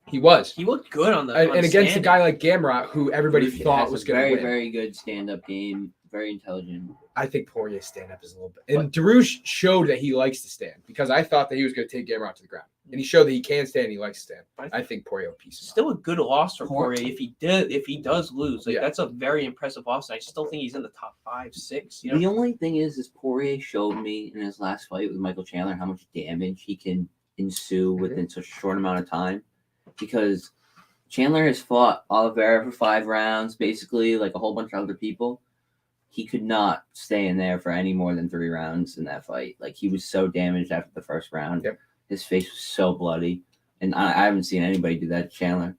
He was. He looked good on the and against a guy like Gamrot, who everybody thought was going to win. Very, very good stand-up game. Very intelligent. I think Poirier's stand-up is a little bit. And Darush showed that he likes to stand because I thought that he was going to take Gamrot to the ground. And he showed that he can stand and he likes to stand. I think Poirier will piece him still a good loss for Poirier if he does lose. That's a very impressive loss. I still think he's in the top 5, 6. You know? The only thing is Poirier showed me in his last fight with Michael Chandler how much damage he can ensue within such a short amount of time. Because Chandler has fought Oliveira for 5 rounds, basically, like a whole bunch of other people. He could not stay in there for any more than 3 rounds in that fight. Like, he was so damaged after the first round. Yep. His face was so bloody. And I haven't seen anybody do that to Chandler.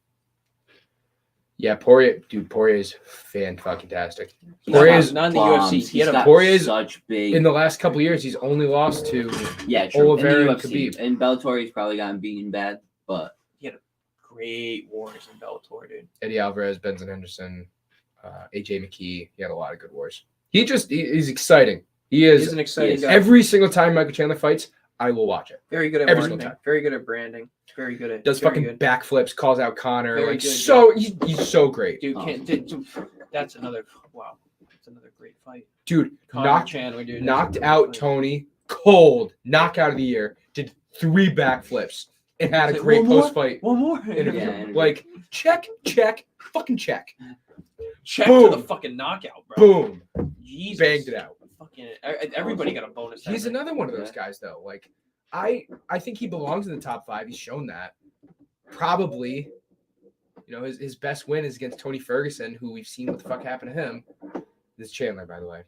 Yeah, Poirier's fan-fucking-tastic. Poirier's not in the UFC. Poirier's such big. In the last couple of years, he's only lost to true. Oliveira and Khabib. In Bellator, he's probably gotten beaten bad, but he had great wars in Bellator, dude. Eddie Alvarez, Benson Henderson, AJ McKee. He had a lot of good wars. He's exciting. He's an exciting guy. Every single time Michael Chandler fights, I will watch it. Very good at marketing. Very good at branding. Very good at does fucking backflips, calls out Connor. Very like good, so, he's so great. Dude, that's another great fight. Dude, Chandler, dude, knocked out Tony cold, knockout of the year. Did 3 backflips and had a great post fight. One more interview. Yeah, like check, fucking check. Check to the fucking knockout, bro. Boom. Jesus. Banged it out. Fucking everybody got a bonus. He's another one of those guys, though. Like, I think he belongs in the top 5. He's shown that. Probably, his best win is against Tony Ferguson, who we've seen what the fuck happened to him. This is Chandler, by the way.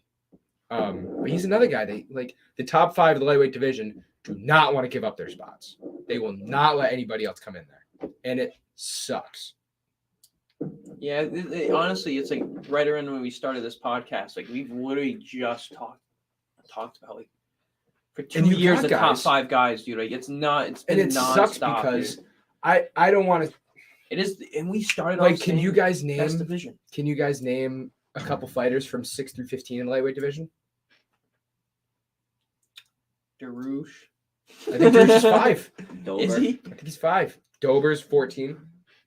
But he's another guy. The top 5 of the lightweight division do not want to give up their spots. They will not let anybody else come in there, and it sucks. Yeah, honestly, it's like right around when we started this podcast. Like we've literally just talked about like for 2 years the top 5 guys, dude. Like it's not. It's been sucks because dude. I don't want to. It is, and we started like. Can you guys name best division? Can you guys name a couple fighters from 6 through 15 in the lightweight division? Darush. I think Darush is 5. Dober. Is he? I think he's 5. Dober's 14.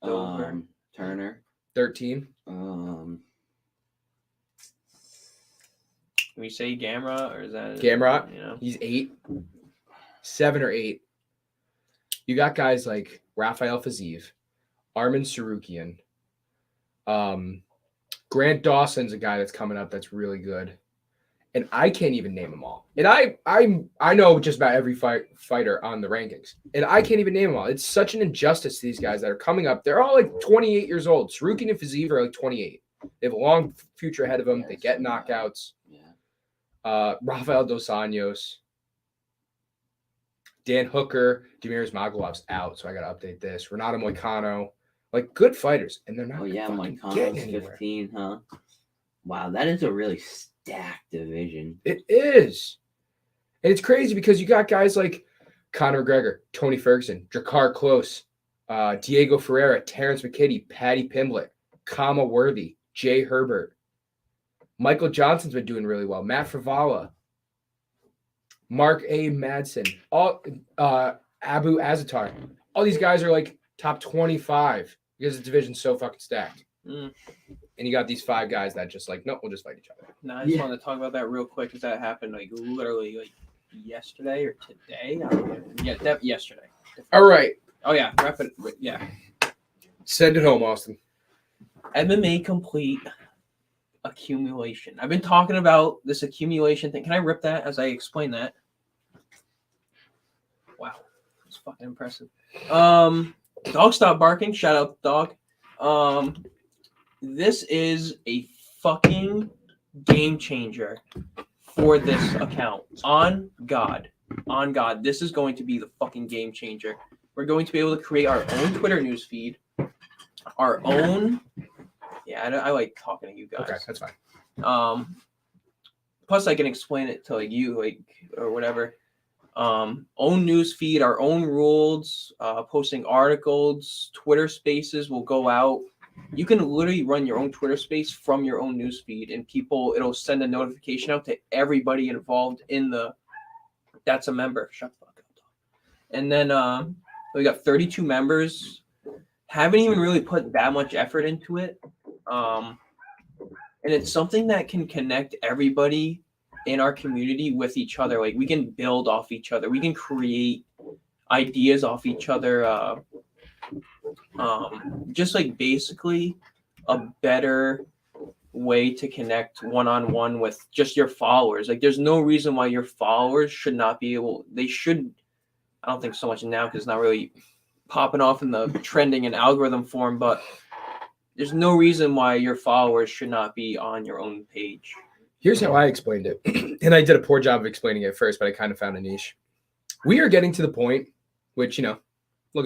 Turner. 13. Can we say Gamrot or is that Gamrot? He's 8. 7 or 8. You got guys like Rafael Fiziev, Arman Sarukian. Grant Dawson's a guy that's coming up that's really good. And I can't even name them all. And I know just about every fighter on the rankings. And I can't even name them all. It's such an injustice to these guys that are coming up. They're all like 28 years old. Sarukian and Fiziev are like 28. They have a long future ahead of them. They get knockouts. Yeah. Rafael Dos Anjos. Dan Hooker. Demiris Maglov's out, so I got to update this. Renato Moicano. Like, good fighters. And they're not Moicano's 15, huh? Wow, that is a really stacked division. It is. And it's crazy because you got guys like Conor McGregor, Tony Ferguson, Drakkar Klose, Diego Ferreira, Terrence McKinney, Paddy Pimblett, Kama Worthy, Jay Herbert. Michael Johnson's been doing really well. Matt Frivola, Mark A. Madsen, Abu Azatar. All these guys are like top 25 because the division's so fucking stacked. And you got these 5 guys that just like, nope, we'll just fight each other. No, I just wanted to talk about that real quick because that happened like literally like yesterday or today. I don't know. Yeah, yesterday. All right. Oh yeah, yeah. Send it home, Austin. MMA complete accumulation. I've been talking about this accumulation thing. Can I rip that as I explain that? Wow, it's fucking impressive. Dog stop barking. Shout out the dog. This is a fucking game changer for this account. On God, this is going to be the fucking game changer. We're going to be able to create our own Twitter newsfeed, our own. Yeah, I like talking to you guys. Okay, that's fine. Plus, I can explain it to like you, like or whatever. Own news feed, our own rules, posting articles, Twitter Spaces will go out. You can literally run your own Twitter Space from your own news feed, and it'll send a notification out to everybody involved in the. That's a member. Shut the fuck up. And then we got 32 members. Haven't even really put that much effort into it. And it's something that can connect everybody in our community with each other. Like we can build off each other. We can create ideas off each other. Just like basically a better way to connect one-on-one with just your followers. Like there's no reason why your followers should not be able. They should. I don't think so much now because it's not really popping off in the trending and algorithm form, but there's no reason why your followers should not be on your own page. Here's how I explained it. And I did a poor job of explaining it first, but I kind of found a niche. We are getting to the point, which, look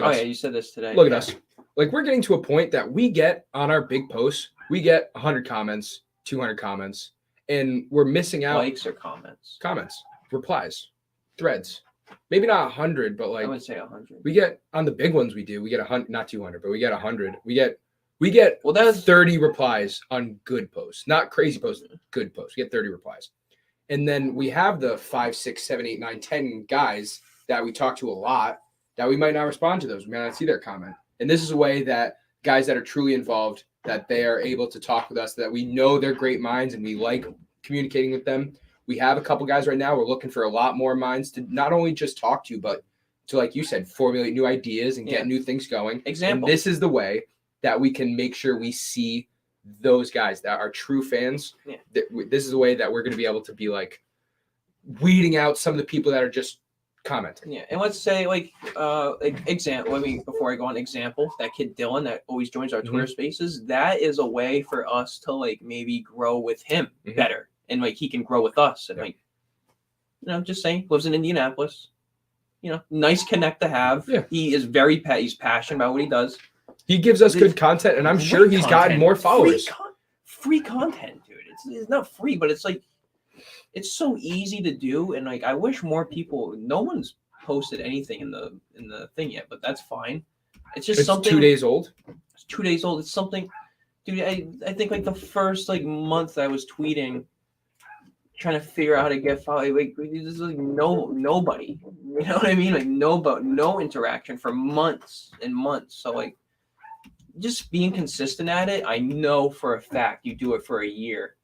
at us. Oh, yeah, you said this today. Look at us. Like, we're getting to a point that we get on our big posts, we get 100 comments, 200 comments, and we're missing out. Likes or comments? Comments, replies, threads. Maybe not 100, but like. I would say 100. We get, on the big ones we do, we get 100, not 200, but we get 100. We get well, that's 30 replies on good posts, not crazy posts, good posts. We get 30 replies. And then we have the 5, 6, 7, 8, 9, 10 guys that we talk to a lot that we might not respond to those. We might not see their comment. And this is a way that guys that are truly involved, that they are able to talk with us, that we know they're great minds and we like communicating with them. We have a couple guys right now. We're looking for a lot more minds to not only just talk to, but to, like you said, formulate new ideas and get new things going. Example. And this is the way that we can make sure we see those guys that are true fans. Yeah. This is the way that we're going to be able to be like weeding out some of the people that are just commenting. Yeah, and let's say example. Before I go on, example, that kid Dylan that always joins our Twitter Spaces. That is a way for us to like maybe grow with him better, and like he can grow with us, and like just saying, lives in Indianapolis. Nice connect to have. Yeah. He is he's passionate about what he does. He gives us good content, and I'm sure he's gotten more followers. Free content, dude. It's not free, but it's like it's so easy to do, and like I wish more people. No one's posted anything in the thing yet, but that's fine. It's something. 2 days old. It's 2 days old. It's something, dude. I think like the first month I was tweeting, trying to figure out how to get followed. Like there's like nobody. You know what I mean? Like no interaction for months and months. So like. Just being consistent at it, I know for a fact you do it for a year.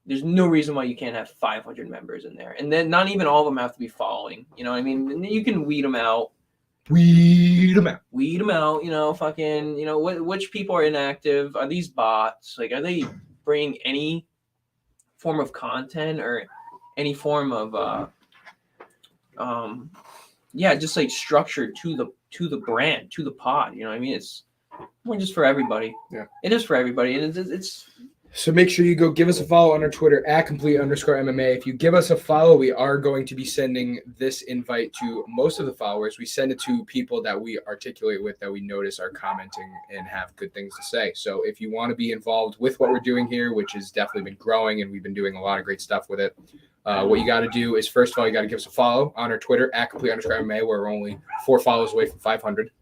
There's no reason why you can't have 500 members in there. And then not even all of them have to be following. You know what I mean? And then you can weed them out. Weed them out, fucking, which people are inactive? Are these bots? Like, are they bringing any form of content or any form of, just like structure to the brand, to the pod. You know what I mean? It's more just for everybody. Yeah, it is for everybody, and it's. So make sure you go give us a follow on our Twitter @complete_MMA. If you give us a follow, we are going to be sending this invite to most of the followers. We send it to people that we articulate with, that we notice are commenting and have good things to say. So if you want to be involved with what we're doing here, which has definitely been growing, and we've been doing a lot of great stuff with it, what you got to do is, first of all, you got to give us a follow on our Twitter @complete_MMA. We're only 4 follows away from 500.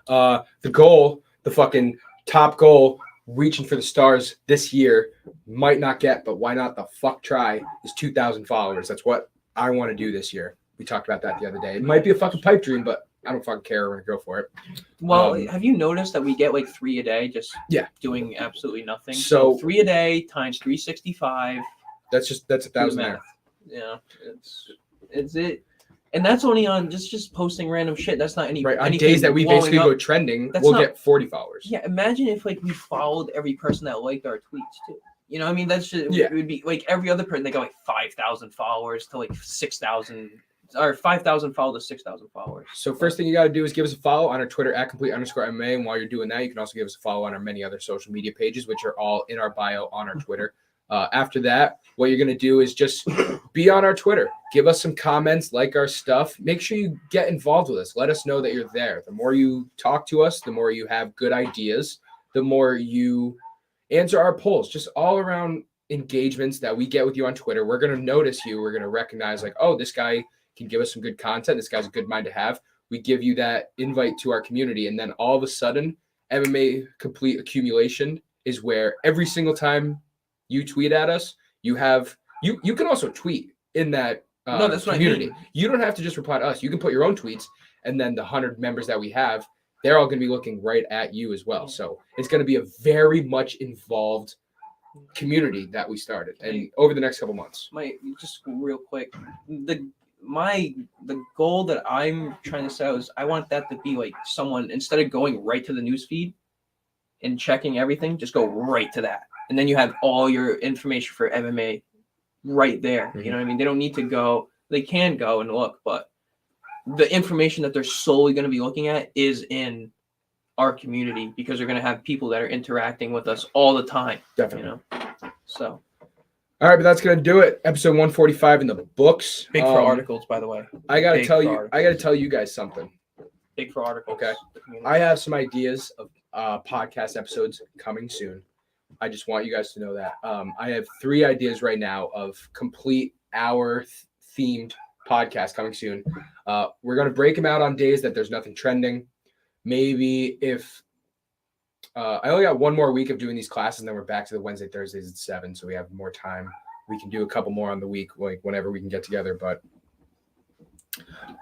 The goal, the fucking top goal, reaching for the stars this year, might not get, but why not the fuck try, is 2,000 followers. That's what I want to do this year. We talked about that the other day. It might be a fucking pipe dream, but I don't fucking care. We're gonna go for it. Well, have you noticed that we get like 3 a day just Yeah. doing absolutely nothing? So 3 a day times 365. That's 1,000 there. Yeah, it's it. And that's only on just posting random shit. That's not any right on days that we basically go trending. We'll get 40 followers. Yeah, imagine if like we followed every person that liked our tweets too. You know, what I mean, that's just it would be like every other person. They got like 5,000 followers to like 6,000, or 5,000 followers to 6,000 followers. So first thing you got to do is give us a follow on our Twitter at @complete_MMA. And while you're doing that, you can also give us a follow on our many other social media pages, which are all in our bio on our Twitter. After that, what you're going to do is just be on our Twitter. Give us some comments, like our stuff. Make sure you get involved with us. Let us know that you're there. The more you talk to us, the more you have good ideas, the more you answer our polls. Just all around engagements that we get with you on Twitter. We're going to notice you. We're going to recognize like, oh, this guy can give us some good content. This guy's a good mind to have. We give you that invite to our community. And then all of a sudden, MMA Complete Accumulation is where every single time you tweet at us, you can also tweet in that no, that's community. What I mean. You don't have to just reply to us. You can put your own tweets, and then the 100 members that we have, they're all going to be looking right at you as well. So it's going to be a very much involved community that we started, and over the next couple months. Just real quick, the goal that I'm trying to set is I want that to be like someone, instead of going right to the newsfeed and checking everything, just go right to that. And then you have all your information for MMA right there. Mm-hmm. You know what I mean? They don't need to go. They can go and look, but the information that they're solely going to be looking at is in our community, because they're going to have people that are interacting with us all the time. Definitely. You know? So. All right, but that's going to do it. Episode 145 in the books. Big for articles, by the way. I got to tell you guys something. Big for articles. Okay. I have some ideas of podcast episodes coming soon. I just want you guys to know that. I have 3 ideas right now of complete hour themed podcasts coming soon. We're going to break them out on days that there's nothing trending. Maybe if I only got 1 more week of doing these classes, and then we're back to the Wednesday, Thursdays at 7. So we have more time. We can do a couple more on the week, like whenever we can get together. But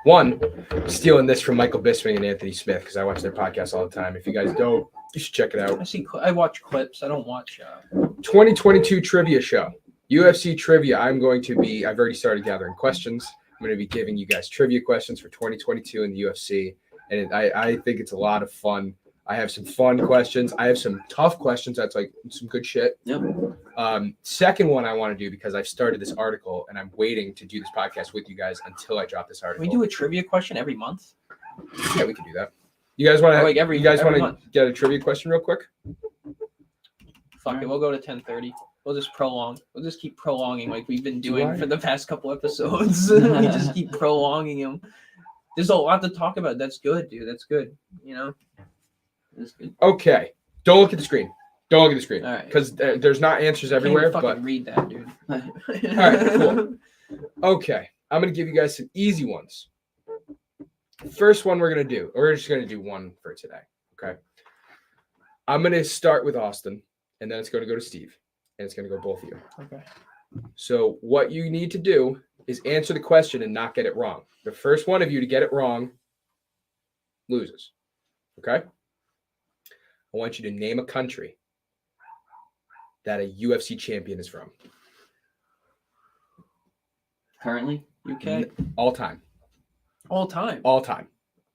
one, stealing this from Michael Bisping and Anthony Smith, because I watch their podcast all the time. If you guys don't, you should check it out. I watch clips. I don't watch 2022 trivia show. UFC trivia. I've already started gathering questions. I'm going to be giving you guys trivia questions for 2022 in the UFC. And I think it's a lot of fun. I have some fun questions. I have some tough questions. That's like some good shit. Yep. Second one I want to do, because I've started this article and I'm waiting to do this podcast with you guys until I drop this article. Can we do a trivia question every month? Yeah, we can do that. You guys want to get a trivia question real quick? Fuck it, we'll go to 10:30. We'll just prolong. We'll just keep prolonging like we've been doing for the past couple episodes. We just keep prolonging them. There's a lot to talk about. That's good, dude. That's good. You know? That's good. Okay. Don't look at the screen. Don't look at the screen. All right. Because there's not answers everywhere. But read that, dude. All right, cool. Okay. I'm going to give you guys some easy ones. First one we're going to do. We're just going to do one for today. Okay. I'm going to start with Austin, and then it's going to go to Steve, and it's going to go both of you. Okay. So what you need to do is answer the question and not get it wrong. The first one of you to get it wrong loses. Okay? I want you to name a country that a UFC champion is from. Currently? UK? All time. All time? All time.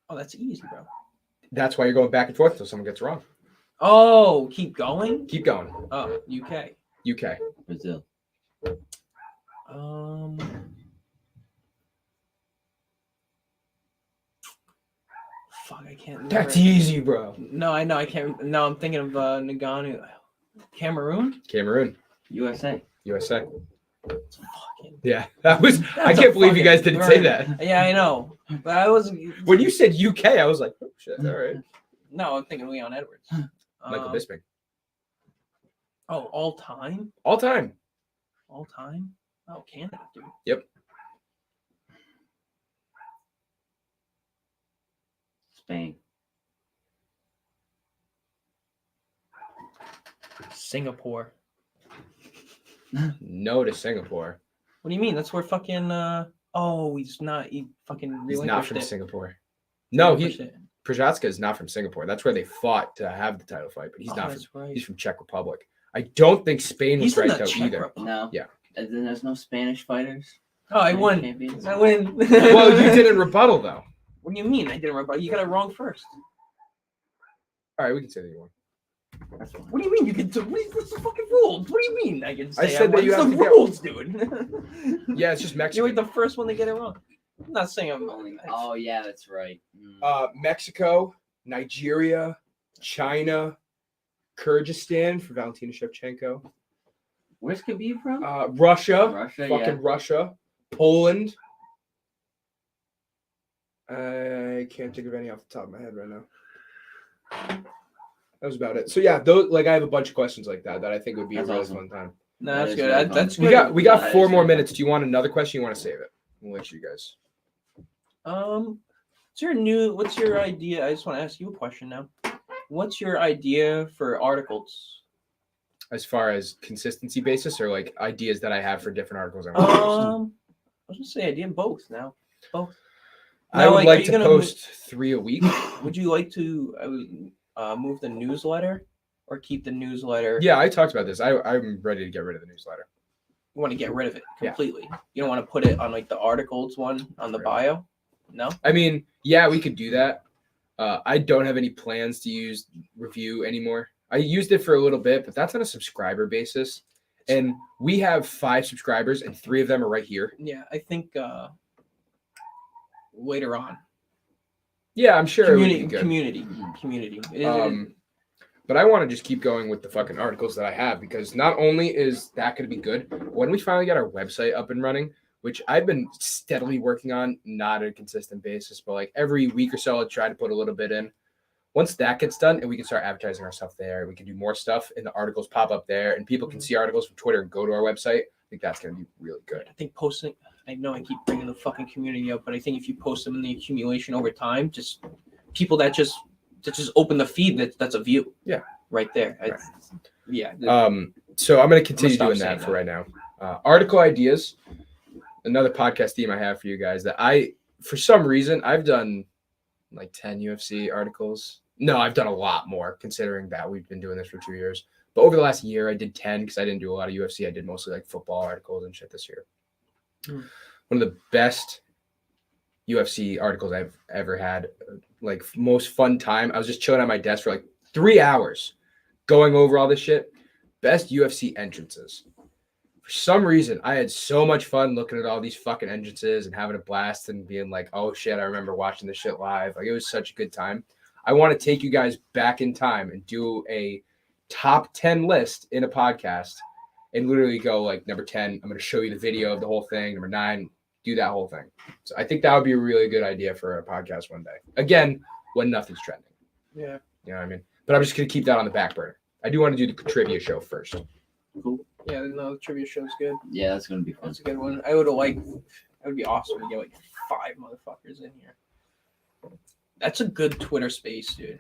Oh, that's easy, bro. That's why you're going back and forth until someone gets it wrong. Oh, keep going? Keep going. Oh, UK. UK. Brazil. Fuck, I can't remember. That's easy, bro. No, I know. I can't. No, I'm thinking of Ngannou. Cameroon? Cameroon. USA. USA. Fucking. Yeah, I can't believe you guys didn't say that. Yeah, I know. But I was. When you said UK, I was like, oh shit, all right. No, I'm thinking Leon Edwards. Michael Bisping. Oh, all time? All time. All time? Oh, Canada, dude. Yep. Spain. Singapore. No to Singapore. What do you mean? That's where fucking. Oh, he's not. He fucking. He's not from Singapore. No, Prochazka is not from Singapore. That's where they fought to have the title fight, but he's not from. Right. He's from Czech Republic. I don't think Spain was right though either. No. Yeah. And then there's no Spanish fighters. Oh, I won. Champions. I win. Well, you didn't rebuttal though. What do you mean I didn't rebuttal? You got it wrong first. All right, we can say that you won. What do you mean you can? What's the fucking rules? What do you mean I can say? I said that you have the rules, dude. Yeah, it's just Mexico. You're like the first one to get it wrong. I'm not saying I'm only. Oh yeah, that's right. Mexico, Nigeria, China, Kyrgyzstan for Valentina Shevchenko. Where's Khabib from? Russia. Russia. Poland. I can't think of any off the top of my head right now. That was about it. So yeah, those I have a bunch of questions like that I think would be a really fun time. No, that's good. That's good. We got 4 more minutes. Do you want another question? You want to save it? We'll let you guys. What's your idea? I just want to ask you a question now. What's your idea for articles? As far as consistency basis, or like ideas that I have for different articles? I was gonna say idea both now. Both. I would like to post 3 a week. Would you like to move the newsletter or keep the newsletter? Yeah, I talked about this. I'm ready to get rid of the newsletter. You want to get rid of it completely? Yeah. You don't want to put it on like the articles one on the bio? No? I mean, yeah, we could do that. I don't have any plans to use review anymore. I used it for a little bit, but that's on a subscriber basis. And we have 5 subscribers and 3 of them are right here. Yeah, I think later on. Yeah, I'm sure community. But I want to just keep going with the fucking articles that I have, because not only is that going to be good, when we finally get our website up and running, which I've been steadily working on, not on a consistent basis, but like every week or so, I'll try to put a little bit in. Once that gets done and we can start advertising our stuff there, we can do more stuff and the articles pop up there and people can see articles from Twitter and go to our website. I think that's going to be really good. I think posting, I know I keep bringing the fucking community up, but I think if you post them in the accumulation over time, just people that just open the feed, that's a view. Yeah. Right there. Right. Yeah. So I'm going to continue doing that for right now. Article ideas, another podcast theme I have for you guys that for some reason, I've done like 10 UFC articles. No, I've done a lot more considering that we've been doing this for 2 years. But over the last year, I did 10 because I didn't do a lot of UFC. I did mostly like football articles and shit this year. One of the best UFC articles I've ever had, like most fun time. I was just chilling at my desk for like 3 hours going over all this shit. Best UFC entrances. For some reason, I had so much fun looking at all these fucking entrances and having a blast and being like, oh shit, I remember watching this shit live. Like it was such a good time. I want to take you guys back in time and do a top 10 list in a podcast and literally go like number 10, I'm going to show you the video of the whole thing. Number 9, do that whole thing. So I think that would be a really good idea for a podcast one day. Again, when nothing's trending. Yeah. You know what I mean? But I'm just going to keep that on the back burner. I do want to do the trivia show first. Cool. Yeah, no, the trivia show's good. Yeah, that's going to be fun. That's a good one. It would be awesome to get like 5 motherfuckers in here. That's a good Twitter space, dude.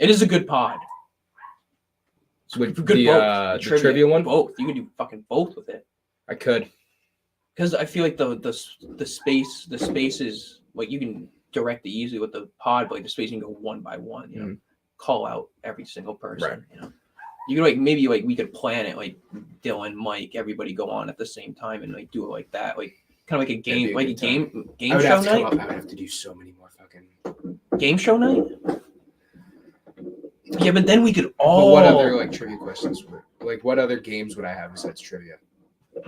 It is a good pod. So good the trivia one? Both. You can do fucking both with it. I could. Because I feel like the space is like you can direct it easily with the pod, but like the space you can go one by one, you know, call out every single person, right. You know. You could maybe we could plan it like Dylan, Mike, everybody go on at the same time and like do it like that, like kind of like a game, game show night. I would have to do so many more fucking game show night. Yeah, but then we could all. But what other like trivia questions? What other games would I have besides trivia?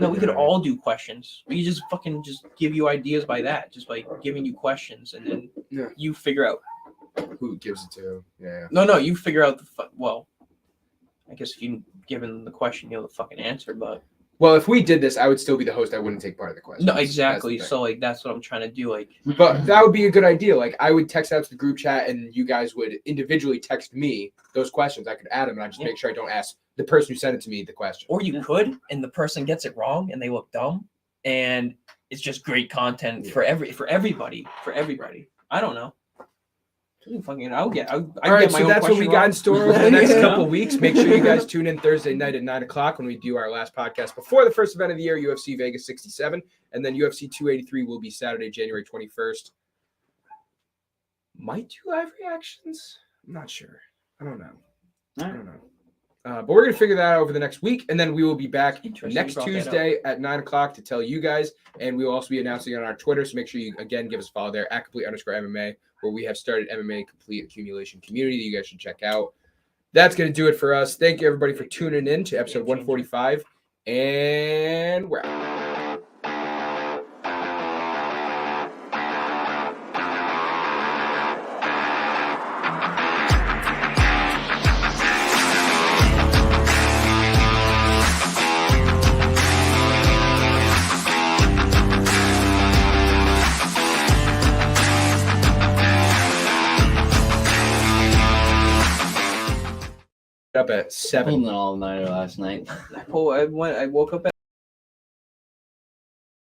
No, we could all do questions. We just give you ideas by that, just by giving you questions, and then you figure out who gives it to. Yeah. No, you figure out well. I guess if you given the question, you'll the fucking answer. But if we did this, I would still be the host. I wouldn't take part of the question. No, exactly. So that's what I'm trying to do. But that would be a good idea. Like I would text out to the group chat, and you guys would individually text me those questions. I could add them, and I just make sure I don't ask the person who sent it to me the question. Or you could, and the person gets it wrong, and they look dumb, and it's just great content for everybody. I don't know. Fucking, all right, so that's what we got in store over the next couple of weeks. Make sure you guys tune in Thursday night at 9:00 when we do our last podcast before the first event of the year, UFC Vegas 67, and then UFC 283 will be Saturday, January 21st. might do live reactions. I'm not sure. I don't know. All I right. don't know. But we're going to figure that out over the next week. And then we will be back Interesting next you brought that Tuesday at 9 o'clock to tell you guys. And we will also be announcing on our Twitter. So make sure you, again, give us a follow there at complete_MMA, where we have started MMA Complete Accumulation Community that you guys should check out. That's going to do it for us. Thank you, everybody, for tuning in to episode 145. And we're out. Up at 7. Pulled an all-nighter last night. I woke up at